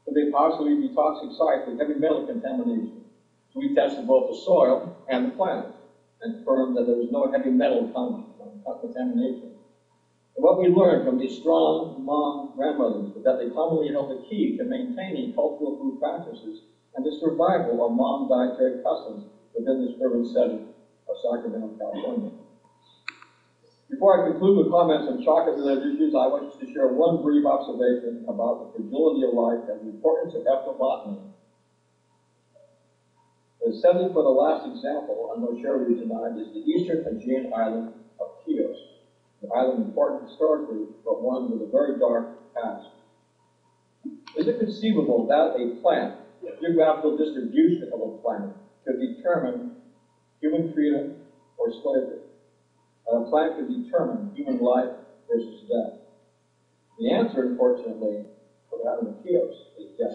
Could they possibly be toxic sites with heavy metal contamination? So we tested both the soil and the plant and confirmed that there was no heavy metal contamination. And what we learned from these strong Hmong grandmothers was that they commonly held the key to maintaining cultural food practices and the survival of Hmong dietary customs within this urban setting of Sacramento, California. Before I conclude with comments on chocolate-related issues, I want to share one brief observation about the fragility of life and the importance of ethnobotany. The setting for the last example I'm going to share with you tonight is the eastern Aegean island of Chios. An island important historically, but one with a very dark past. Is it conceivable that a plant, the geographical distribution of a plant, could determine human freedom or slavery? That a plant could determine human life versus death? The answer, unfortunately, for the island of Chios is yes.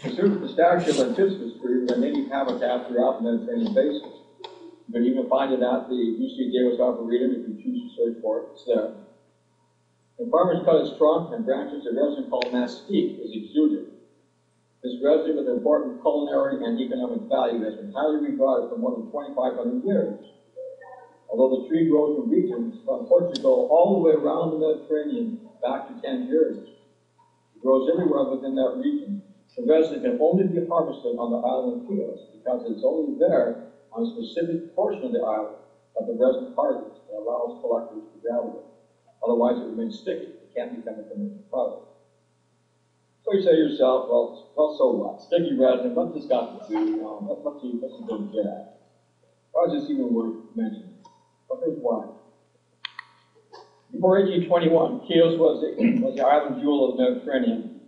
Consider the pistachio lentiscus tree with a native habitat throughout the Mediterranean basin. You can even find it at the UC Davis Arboretum if you choose to search for it. It's there. When farmers cut its trunk and branches, a resin called mastique is exuded. This resin with important culinary and economic value has been highly regarded for more than 2,500 years. Although the tree grows in regions from Portugal all the way around the Mediterranean back to Tangiers, it grows everywhere within that region. The resin can only be harvested on the island of Chios because it's only there on a specific portion of the island that the resin hardens and allows collectors to gather it. Otherwise, it remains sticky. It can't become a commercial product. So you say to yourself, well, so what? Sticky resin, what's this got to do? What's he going to get at? Why is this even worth mentioning? Well, here's why. Before 1821, Chios was the island jewel of the Mediterranean.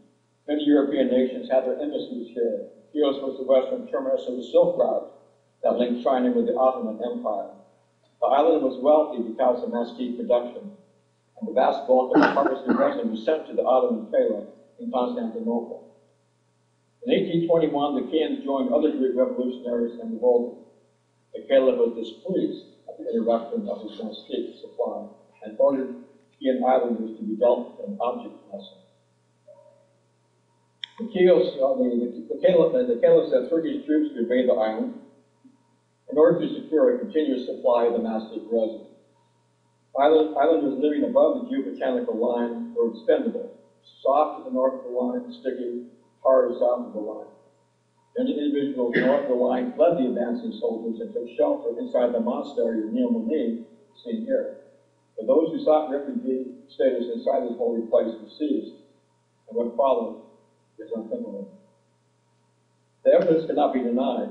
Many European nations had their embassies here. Chios was the western terminus of the Silk Route that linked China with the Ottoman Empire. The island was wealthy because of mastic production, and the vast bulk of the harvested resin was sent to the Ottoman Caliph in Constantinople. In 1821, the Chians joined other Greek revolutionaries and revolted. The Caliph was displeased at the interruption of his mastic supply and ordered Chian islanders to be dealt an object lesson. The Caliph sent Turkish troops to invade the island in order to secure a continuous supply of the mastic resin. Islanders living above the geobotanical line were expendable, soft to the north of the line, sticky, hard south of the line. Many individuals north of the line fled the advancing soldiers and took shelter inside the monastery of Neomani, seen here. But those who sought refugee status inside this holy place were seized, and what followed is unthinkable. The evidence cannot be denied.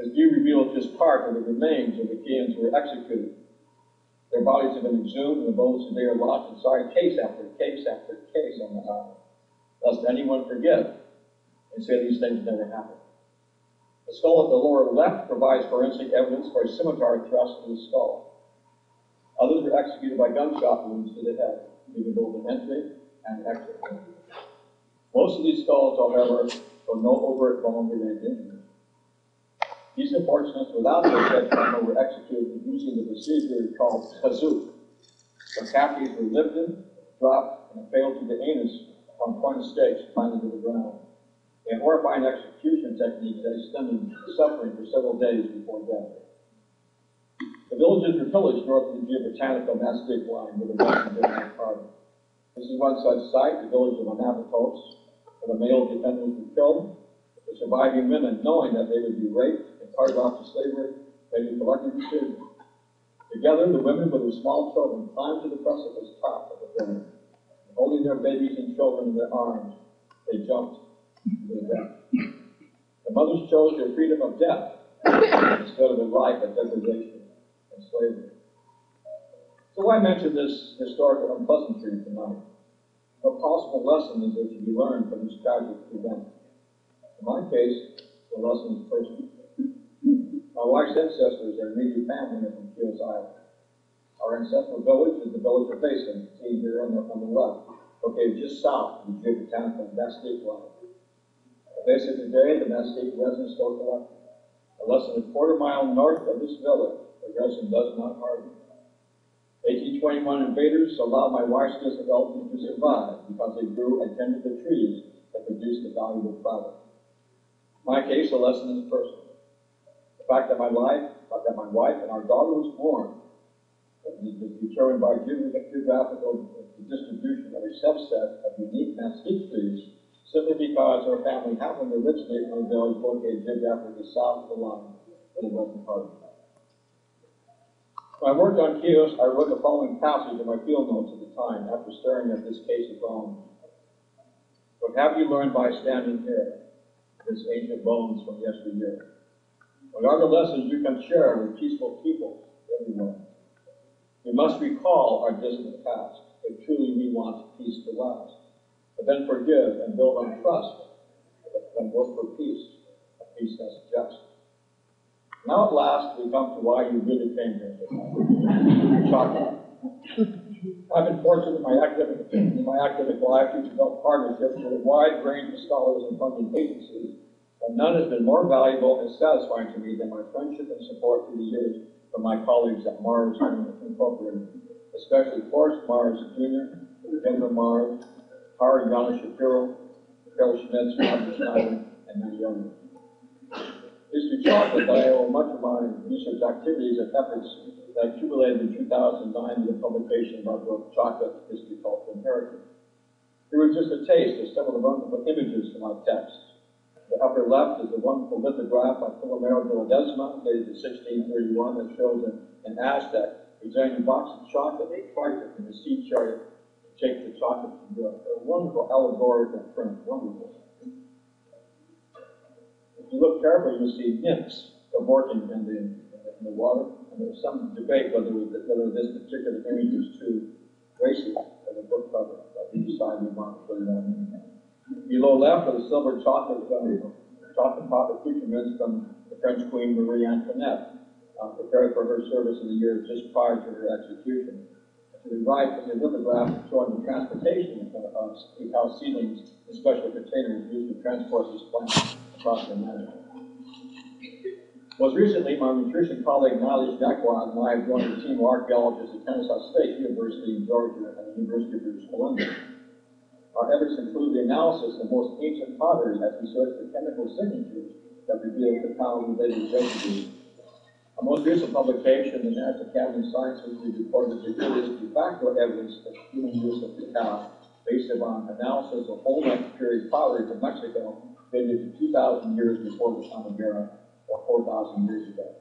As view revealed just part of the remains of the Chians who were executed. Their bodies have been exhumed, and the bones today are locked inside case after case after case on the island, lest anyone forget and say these things never happened. The skull at the lower left provides forensic evidence for a scimitar thrust in the skull. Others were executed by gunshot wounds to the head, leaving both an entry and an exit. Most of these skulls, however, show no overt bone-related injuries. These unfortunates without their dead partner were executed using the procedure called kazook. The captives were lifted, dropped, and failed to the anus on pointed stakes planted to the ground. A horrifying execution technique that extended suffering for several days before death. The villages were pillaged north of the geobotanical mastic line with a Western German party. This is one such site, the village of Anapatos, where the male defendants were killed. The surviving women, knowing that they would be raped and carted off to slavery, made a collective decision. Together, the women with their small children climbed to the precipice top of the village. Holding their babies and children in their arms, they jumped to their death. The mothers chose their freedom of death instead of a life of degradation and slavery. So why mention this historical unpleasantry tonight? What possible lesson is there to be learned from this tragic event? In my case, the lesson is personal. My wife's ancestors are immediate family from Chios Island. Our ancestral village is the village of Basin, seen here on the left, located just south of the geobotanical mastic line. At Basin today, the mastic resin is still collected. Less than a quarter-mile north of this village, the resin does not harden. 1821 invaders allowed my wife's disability to survive because they grew and tended the trees that produced the valuable product. In my case, the lesson is personal. The fact that my wife and our daughter was born was determined by geographical distribution of a subset of unique mastic trees simply because our family happened to originate from a village located geographically south of the line in the western part of the country. When I worked on Chios, I wrote the following passage in my field notes at the time after staring at this case of bones. What have you learned by standing here? This ancient bones from yesteryear. What are the lessons you can share with peaceful people everywhere? We must recall our distant past if truly we want peace to last, but then forgive and build on trust, and work for peace, a peace that's just. Now at last we come to why you really came here tonight. Chocolate. I've been fortunate in my academic life to develop partnerships with a wide range of scholars and funding agencies, but none has been more valuable and satisfying to me than my friendship and support through the years from my colleagues at Mars Incorporated, especially Forrest Mars Jr., Denver Mars, Howard Yana Shapiro, Carol Schmitz, Roger Schneider, and many others. It's to chocolate that I owe much of my research activities and efforts that accumulated in 2009 with the publication of our book, Chocolate, History, Culture, and Heritage. Here was just a taste of some of the wonderful images from my text. The upper left is a wonderful lithograph by Filomeno de Ledesma, dated in 1631, that shows an Aztec presenting a box of chocolate, a trifle in the sea chariot to take the chocolate to Europe. A wonderful allegorical print, wonderful. If you look carefully, you'll see nymphs cavorting in the water, and there's some debate whether this particular image is too racy as a book cover, but we decided we want to put it on. Below left are the silver chocolate pot accoutrements from the French Queen Marie Antoinette, prepared for her service in the years just prior to her execution. To the right is a lithograph showing the transportation of cacao seedlings in special containers used to transport these plants across the Atlantic. Most recently, my nutrition colleague Nali Jacquard and I have joined a team of archaeologists at Kennesaw State University in Georgia and the University of British Columbia. Our efforts include the analysis of most ancient pottery as we search for chemical signatures that reveal cacao-related residues. Our most recent publication, the National Academy of Sciences, we reported the earliest de facto evidence of human use of cacao based upon analysis of old period pottery from Mexico dated to 2,000 years before the Common Era, or 4,000 years ago.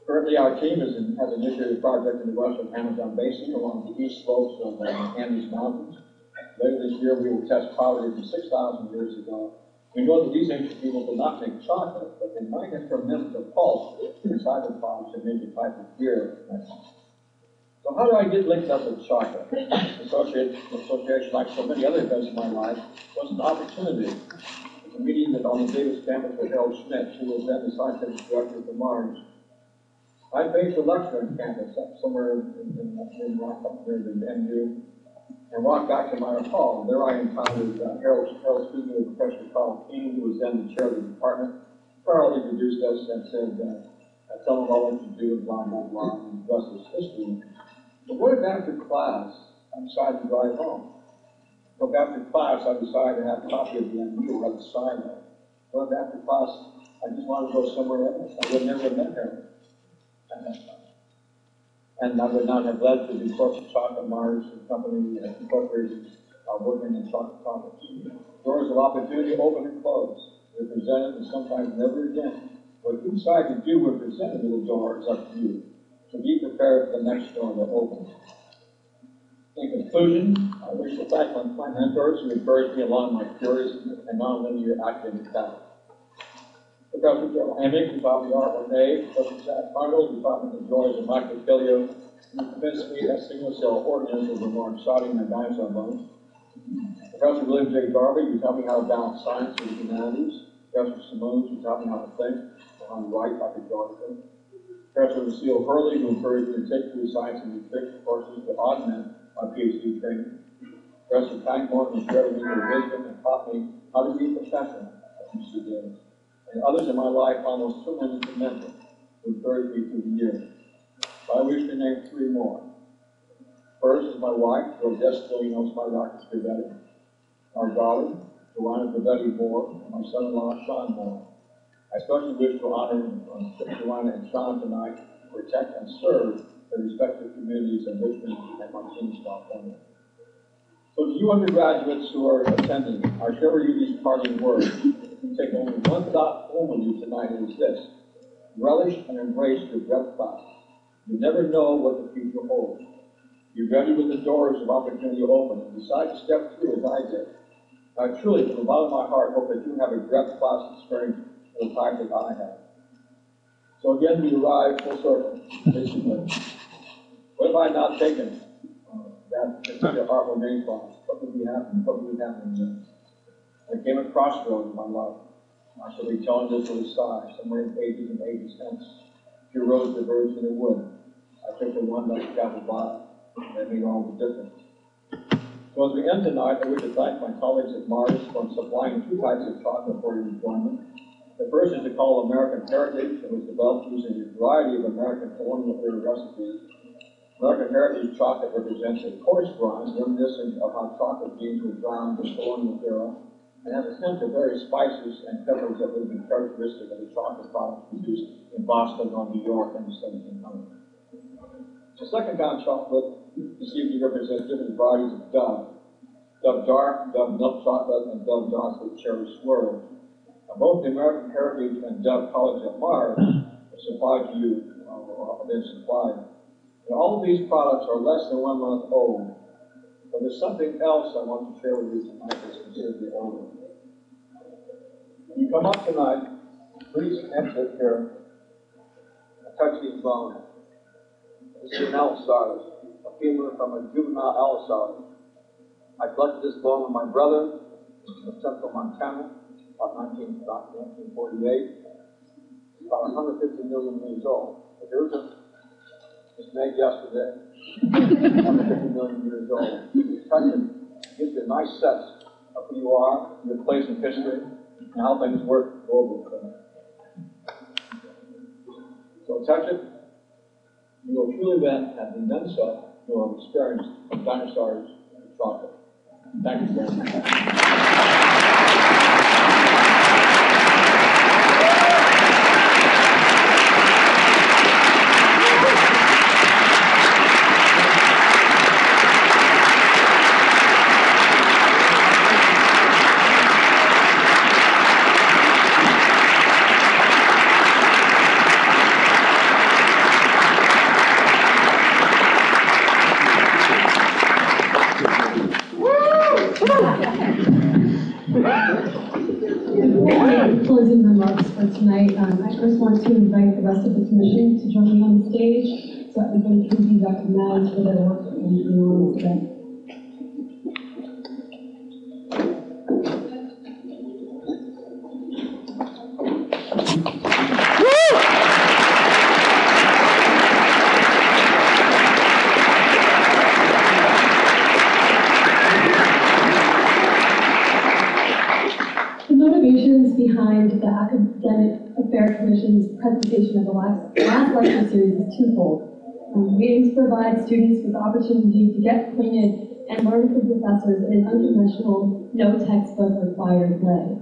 Currently, our team has initiated a project in the western Amazon Basin along the east slopes of the Andes Mountains. Later this year, we will test pottery from 6,000 years ago. We know that these ancient people did not make chocolate, but they might have fermented the pulp inside the pots and made a type of beer. So how do I get linked up with chocolate? Association, like so many other events in my life, was an opportunity. It's a meeting that on the Davis campus with Harold Schmidt, who was then the scientific director for Mars. I faced a lecture on campus somewhere in Rock up near the MU. And walked back to my hall, and there I encountered Harold speaking with Professor Carl King, who was then the chair of the department. Carl introduced us and said, tell them all what to do, blah, blah, blah, and the rest is history. But what if after class, I decided to drive home? So after class, I decided to have a copy of the MU or the silo. What if after class, I just wanted to go somewhere else? I would never have met Harold at that time. And I would not have led to the corporate chocolate Mars company incorporated working in chocolate products. Doors of opportunity open and close. They're presented and sometimes never again. What you decide to do when presented with the door is up to you. So be prepared for the next door that opens. In conclusion, I wish to thank my mentors who encouraged me along my curious and non-linear academic path. Professor Joe Amick, who taught me art one day, Professor Zach Arnold, who taught me the joys of microfilio, who convinced me that single-cell organisms were more exciting than dinosaur bones. Professor William J. Garvey, who taught me how to balance science with the humanities. Professor Simone, who taught me how to think and how to write like a geographer. Professor Lucille Hurley, who encouraged me to take through science and nutrition courses to augment my PhD training. Professor Pankmore, who shared with me their wisdom and taught me how to be a professional at UC Davis. And others in my life, almost too many to mention, who encouraged me through the years. But I wish to name three more. First is my wife, who still knows my Dr. Grivetti. Our daughter, Joanna Grivetti Moore, and my son-in-law, Sean Moore. I especially wish to honor Joanna and Sean tonight, protect and serve their respective communities in Richmond and Martinez, California. So to you undergraduates who are attending, I share with you these parting words. Take only one thought home with you tonight, and it's this: relish and embrace your breath class. You never know what the future holds. Be ready with the doors of opportunity open and decide to step through as I did. I truly, from the bottom of my heart, hope that you have a breath class experience for the time that I have. So again, we arrive full circle, basically. What have I not taken that particular art or name class? What would be happening? What would be happening next? I came at crossroads in my life. I shall be telling this with a sigh, somewhere in ages and ages hence. Two roads diverged in the wood. I took the one that traveled by. That made all the difference. So as we end tonight, I wish to thank my colleagues at Mars for supplying two types of chocolate for your enjoyment. The first is called American Heritage. It was developed using a variety of American colonial era recipes. American Heritage chocolate represents a coarse grind reminiscent of how chocolate beans were ground in the colonial era, and has a hint of various spices and peppers that would have been characteristic of the chocolate products produced in Boston or New York in the 1700s. The second kind of chocolate this evening represents different varieties of Dove. Dove Dark, Dove Milk Chocolate, and Dove Chocolate Cherry Swirl. Now, both the American Heritage and Dove College at Mars are supplied to you, or have been supplied. And all of these products are less than 1 month old. But there's something else I want to share with you tonight that's considerably older. When you come up tonight, please exit here and touch these bones. This is an Allosaurus, a femur from a juvenile Allosaurus. I collected this bone with my brother, of central Montana, about 1948, about 150 million years old. But here's a, it's made yesterday, 150 million years old. It gives you a nice sense of who you are, your place in history, and how things work globally. So touch it, you will truly then have the immense you will have experienced from dinosaurs to chocolate. Thank you very much. Closing remarks for tonight. I first want to invite the rest of the commission to join me on the stage so everybody can be recognized for their work in this event. Behind the Academic Affairs Commission's presentation of the last lecture series is twofold. We aim to provide students with the opportunity to get acquainted and learn from professors in an unconventional, no textbook required way.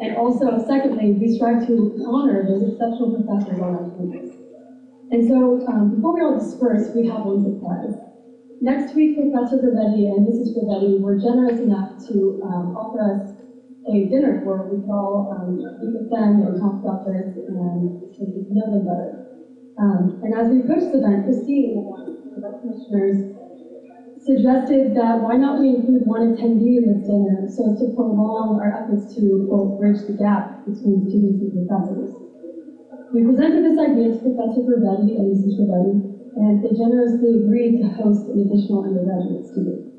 And also, secondly, we strive to honor those exceptional professors on our campus. And so, before we all disperse, we have one surprise. Next week, Professor Grivetti and Mrs. Grivetti were generous enough to offer us a dinner where we could all meet with them and talk about this and so we can know them better. And as we approached the event, Christine, one of our commissioners, suggested that why not we include one attendee in this dinner so as to prolong our efforts to, quote, bridge the gap between students and professors. We presented this idea to Professor Brusatte and Mrs. Grivetti, and they generously agreed to host an additional undergraduate student.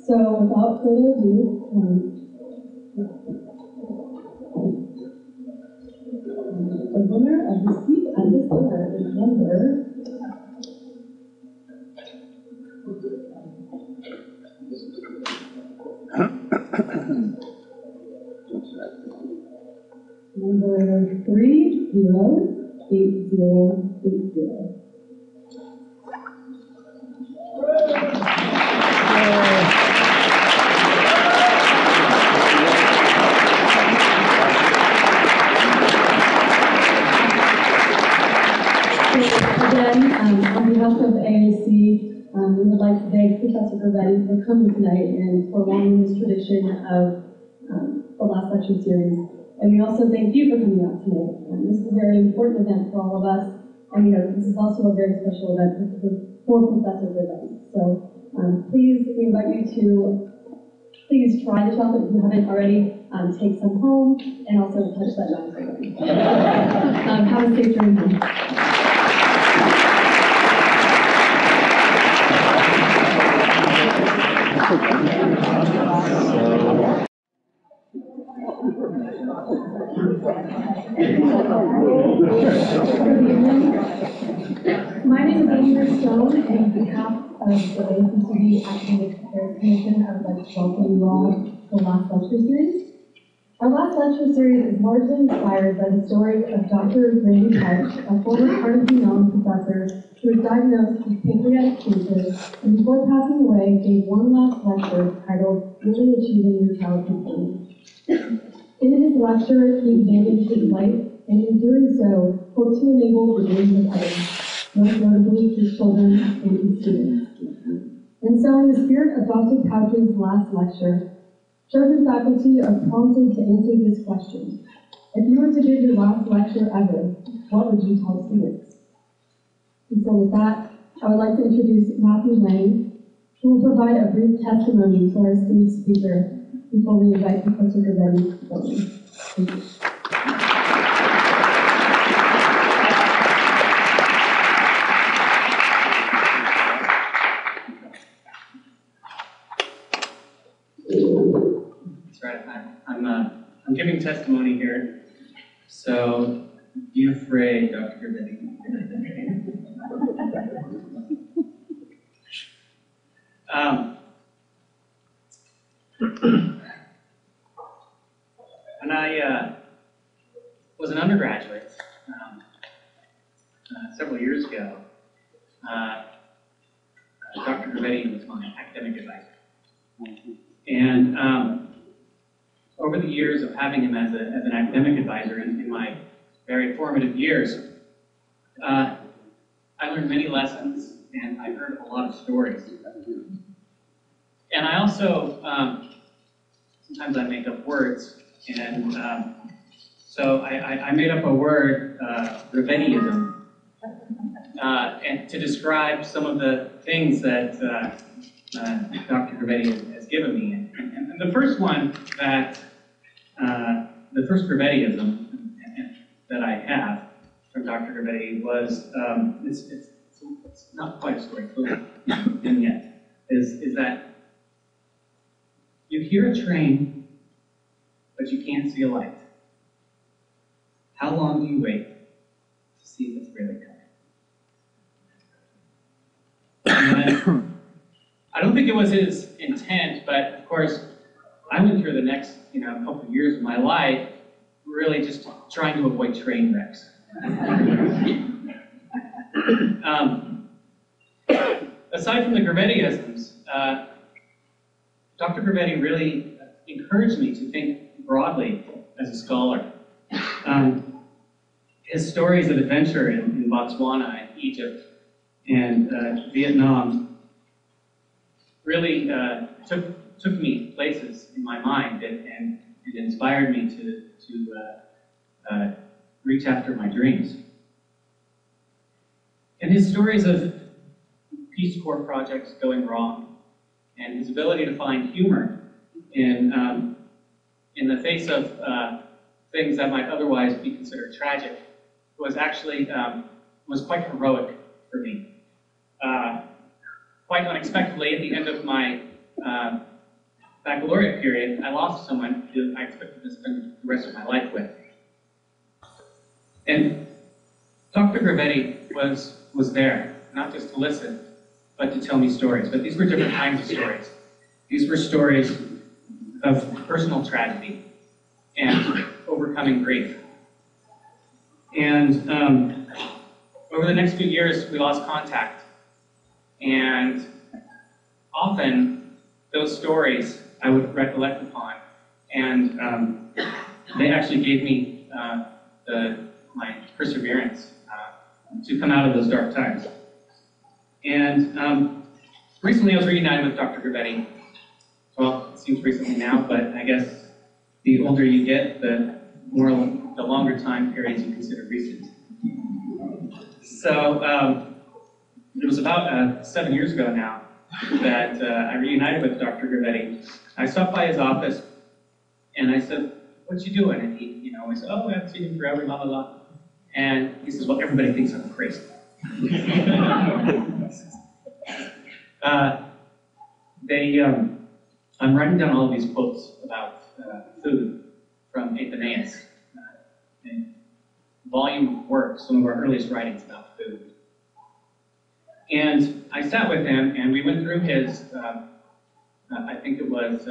So without further ado, the winner of the seat on this dinner is number 308080. On behalf of AAC, we would like to thank Professor Grivetti for coming tonight and prolonging this tradition of the last lecture series. And we also thank you for coming out tonight. This is a very important event for all of us, and this is also a very special event for Professor Grivetti. So please, we invite you to please try the chocolate if you haven't already. Take some home, and also touch that dinosaur. Have a safe journey home. My name is Amy Stone, and on behalf of the ACCD Academic Affairs Commission, I would like to welcome you all to the last lecture series. Our last lecture series is largely inspired by the story of Dr. Randy Couch, a former Carnegie Mellon professor who was diagnosed with pancreatic cancer and before passing away gave one last lecture titled Really Achieving Your Childhood Dreams. In his lecture, he examined his life and in doing so, hoped to enable the dreams of others, most notably his children and his students. And so in the spirit of Dr. Couch's last lecture, chosen faculty are prompted to answer this question. If you were to give your last lecture ever, what would you tell students? And so with that, I would like to introduce Matthew Lang, who will provide a brief testimony to our esteemed speaker before we invite Professor Grivetti to podium. Thank you. right. I'm giving testimony here, so be afraid, Dr. Grivetti. When I was an undergraduate several years ago, Dr. Grivetti was my academic advisor. And over the years of having him as an academic advisor in my very formative years, I learned many lessons, and I heard a lot of stories. And I also, sometimes I make up words, and so I made up a word, Grivettiism, and to describe some of the things that Dr. Grivetti has given me. And the first one that, the first Grivettiism that I have from Dr. Grivetti was, it's not quite a story, and yet, is that you hear a train, but you can't see a light. How long do you wait to see if it's really coming? And I don't think it was his intent, but of course, I went through the next, couple of years of my life really just trying to avoid train wrecks. Aside from the Grivettiisms, Dr. Grivetti really encouraged me to think broadly as a scholar. His stories of adventure in Botswana and Egypt and Vietnam really took me places in my mind and inspired me to reach after my dreams. And his stories of Peace Corps projects going wrong and his ability to find humor in the face of things that might otherwise be considered tragic was actually was quite heroic for me. Quite unexpectedly, at the end of my baccalaureate period, I lost someone who I expected to spend the rest of my life with. And Dr. Grivetti was there, not just to listen, but to tell me stories. But these were different kinds of stories. These were stories of personal tragedy and overcoming grief. And over the next few years, we lost contact. And often, those stories I would recollect upon, and they actually gave me my perseverance to come out of those dark times. And recently I was reunited with Dr. Grivetti. Well, it seems recently now, but I guess the older you get, the longer time periods you consider recent. So it was about 7 years ago now that I reunited with Dr. Grivetti. I stopped by his office and I said, "What you doing?" And he said, "Oh, I haven't seen him forever, blah, blah, blah." And he says, "Well, everybody thinks I'm crazy." I'm writing down all of these quotes about food from Athenaeus, a volume of work, some of our earliest writings about food. And I sat with him, and we went through his, I think it was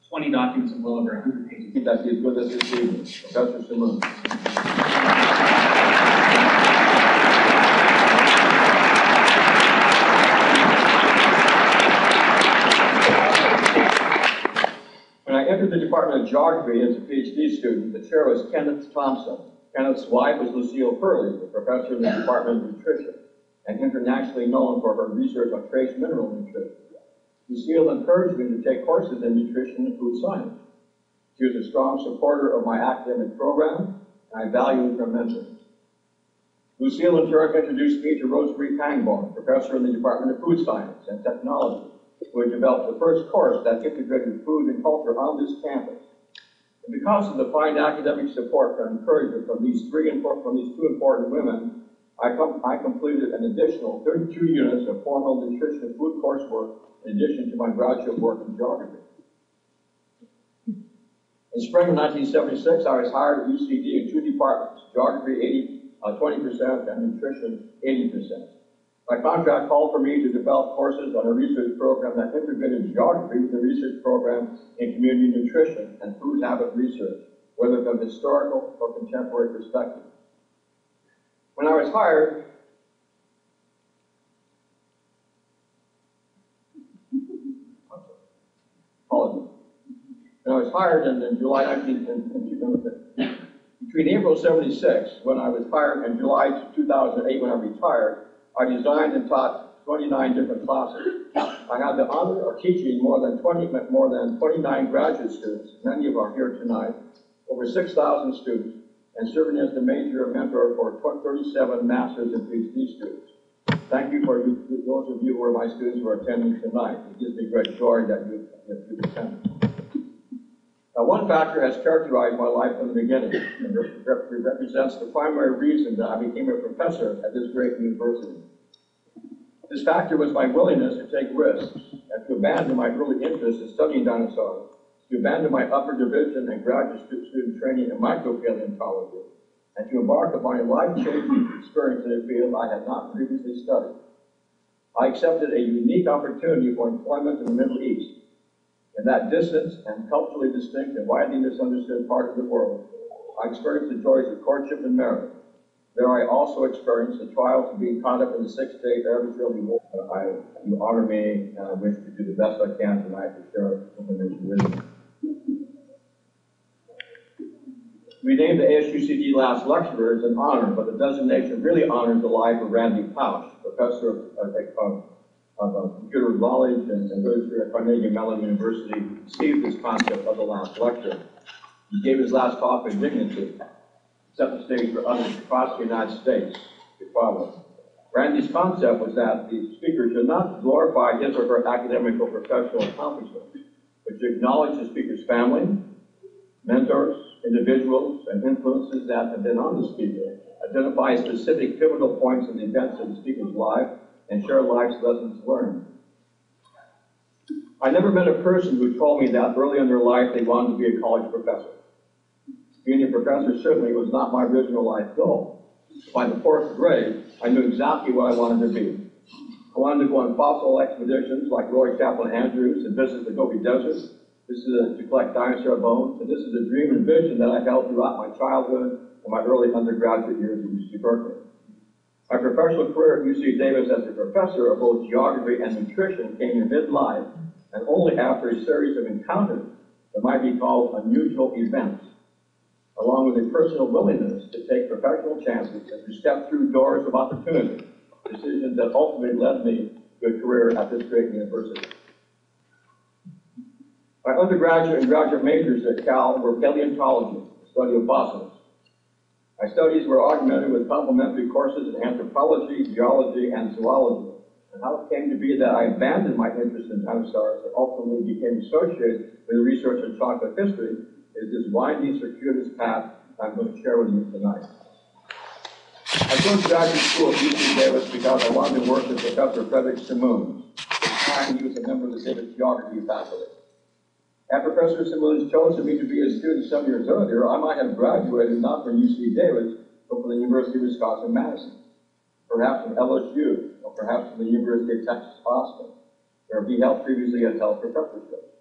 20 documents of well over 100 pages. That he's with us this evening, Professor Simon. When I entered the Department of Geography as a PhD student, the chair was Kenneth Thompson. Kenneth's wife was Lucille Hurley, the professor in the Department of Nutrition, and internationally known for her research on trace mineral nutrition. Lucille encouraged me to take courses in nutrition and food science. She was a strong supporter of my academic program, and I valued her mentoring. Lucille in turn introduced me to Rosemary Pangborn, professor in the Department of Food Science and Technology, who had developed the first course that integrated food and culture on this campus. And because of the fine academic support and encouragement from these two important women, I completed an additional 32 units of formal nutrition and food coursework in addition to my graduate work in geography. In spring of 1976, I was hired at UCD in 2 departments, geography 20% and nutrition 80%. My contract called for me to develop courses on a research program that integrated geography with a research program in community nutrition and food habit research, whether from historical or contemporary perspective. When I was hired, in July 19, between April 76, when I was hired, and July 2008, when I retired, I designed and taught 29 different classes. I had the honor of teaching more than 29 graduate students, many of them are here tonight, over 6,000 students, and serving as the major mentor for 37 master's and PhD students. Thank you for those of you who are my students who are attending tonight. It gives me great joy that you've attended. Now, one factor has characterized my life from the beginning, and represents the primary reason that I became a professor at this great university. This factor was my willingness to take risks and to abandon my early interest in studying dinosaurs, to abandon my upper division and graduate student training in micropaleontology, and to embark upon a life-changing experience in a field I had not previously studied. I accepted a unique opportunity for employment in the Middle East. In that distant and culturally distinct and widely misunderstood part of the world, I experienced the joys of courtship and marriage. There I also experienced the trials of being caught up in the 6-day Arab-Israeli war. You honor me, and I wish to do the best I can tonight to share information with you. We named the ASUCD last lecturer as an honor, but the designation really honors the life of Randy Pausch, professor of computer knowledge and literature at Carnegie Mellon University, conceived this concept of the last lecture. He gave his last talk with dignity, set the stage for others across the United States to follow. Randy's concept was that the speaker should not glorify his or her academic or professional accomplishments, but should acknowledge the speaker's family, mentors, individuals, and influences that have been on the speaker, identify specific pivotal points in the events of the speaker's life, and share life's lessons learned. I never met a person who told me that early in their life they wanted to be a college professor. Being a professor certainly was not my original life goal. By the 4th grade, I knew exactly what I wanted to be. I wanted to go on fossil expeditions like Roy Chaplin Andrews and visit the Gobi Desert. This is to collect dinosaur bones, and this is a dream and vision that I held throughout my childhood and my early undergraduate years at UC Berkeley. My professional career at UC Davis as a professor of both geography and nutrition came in midlife, and only after a series of encounters that might be called unusual events, along with a personal willingness to take professional chances and to step through doors of opportunity, decisions that ultimately led me to a career at this great university. My undergraduate and graduate majors at Cal were paleontology, the study of fossils. My studies were augmented with complementary courses in anthropology, geology, and zoology. And how it came to be that I abandoned my interest in dinosaurs and ultimately became associated with research in chocolate history is this winding, circuitous path I'm going to share with you tonight. I chose graduate school at UC Davis because I wanted to work with Professor Frederick Simoons. At the time, he was a member of the Davis geography faculty. Had Professor Simoons chosen me to be a student some years earlier, I might have graduated not from UC Davis, but from the University of Wisconsin-Madison, perhaps from LSU, or perhaps from the University of Texas, Austin, where he held previously a held professorship.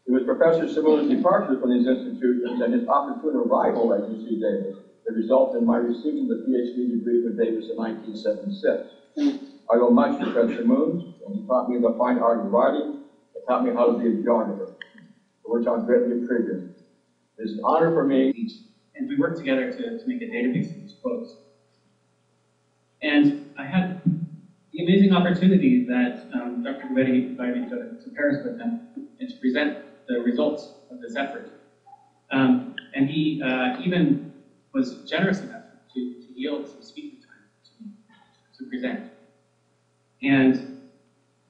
It was Professor Simoons' departure from these institutions and his opportune arrival at UC Davis that resulted in my receiving the PhD degree from Davis in 1976. I owe much to Professor Simoons, and he taught me the fine art of writing, and taught me how to be a geographer, for which I'm greatly appreciative. It is an honor for me. And we worked together to make a database of these quotes. And I had the amazing opportunity that Dr. Grivetti invited me to Paris with him and to present the results of this effort. And he even was generous enough to yield some speaking time to present. And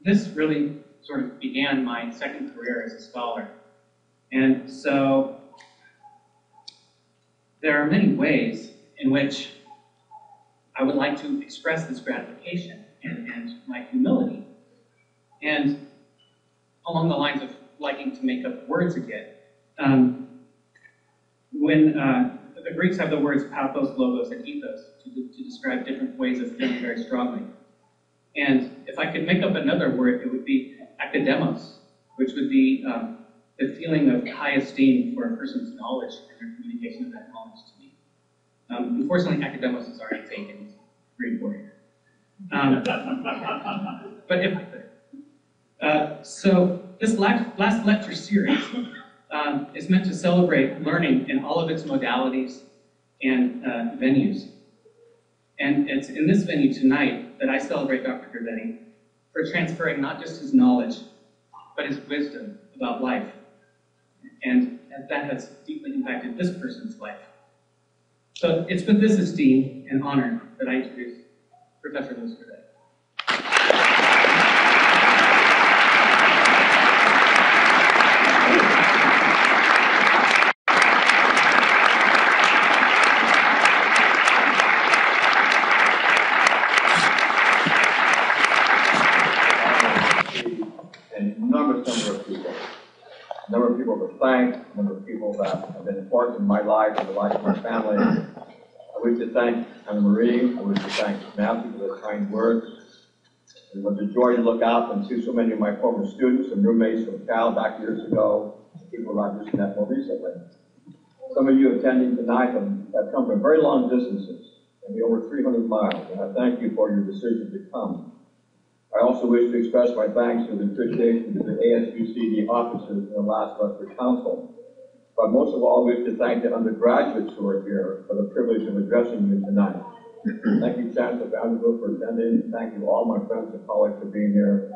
this really sort of began my second career as a scholar. And so there are many ways in which I would like to express this gratification and my humility. And along the lines of liking to make up words again, when the Greeks have the words pathos, logos, and ethos to describe different ways of feeling very strongly. And if I could make up another word, it would be akademos, which would be the feeling of high esteem for a person's knowledge and their communication of that knowledge to me. Unfortunately, akademos is already taken. It's a Greek word. But if I could. So this last lecture series is meant to celebrate learning in all of its modalities and venues. And it's in this venue tonight that I celebrate Dr. Grivetti for transferring not just his knowledge, but his wisdom about life. And that has deeply impacted this person's life. So it's with this esteem and honor that I introduce Professor Louis Grivetti. Number of people to thank, number of people that have been important in my life and the life of my family. I wish to thank Anna Marie. I wish to thank Matthew for those kind words. It was a joy to look out and see so many of my former students and roommates from Cal back years ago, people I've just met more recently. Some of you attending tonight have come from very long distances, maybe over 300 miles, and I thank you for your decision to come. I also wish to express my thanks to the appreciation to the ASUCD officers and the last lecture council. But most of all, I wish to thank the undergraduates who are here for the privilege of addressing you tonight. Thank you, Chancellor Vanderbilt, for attending. Thank you all my friends and colleagues for being here.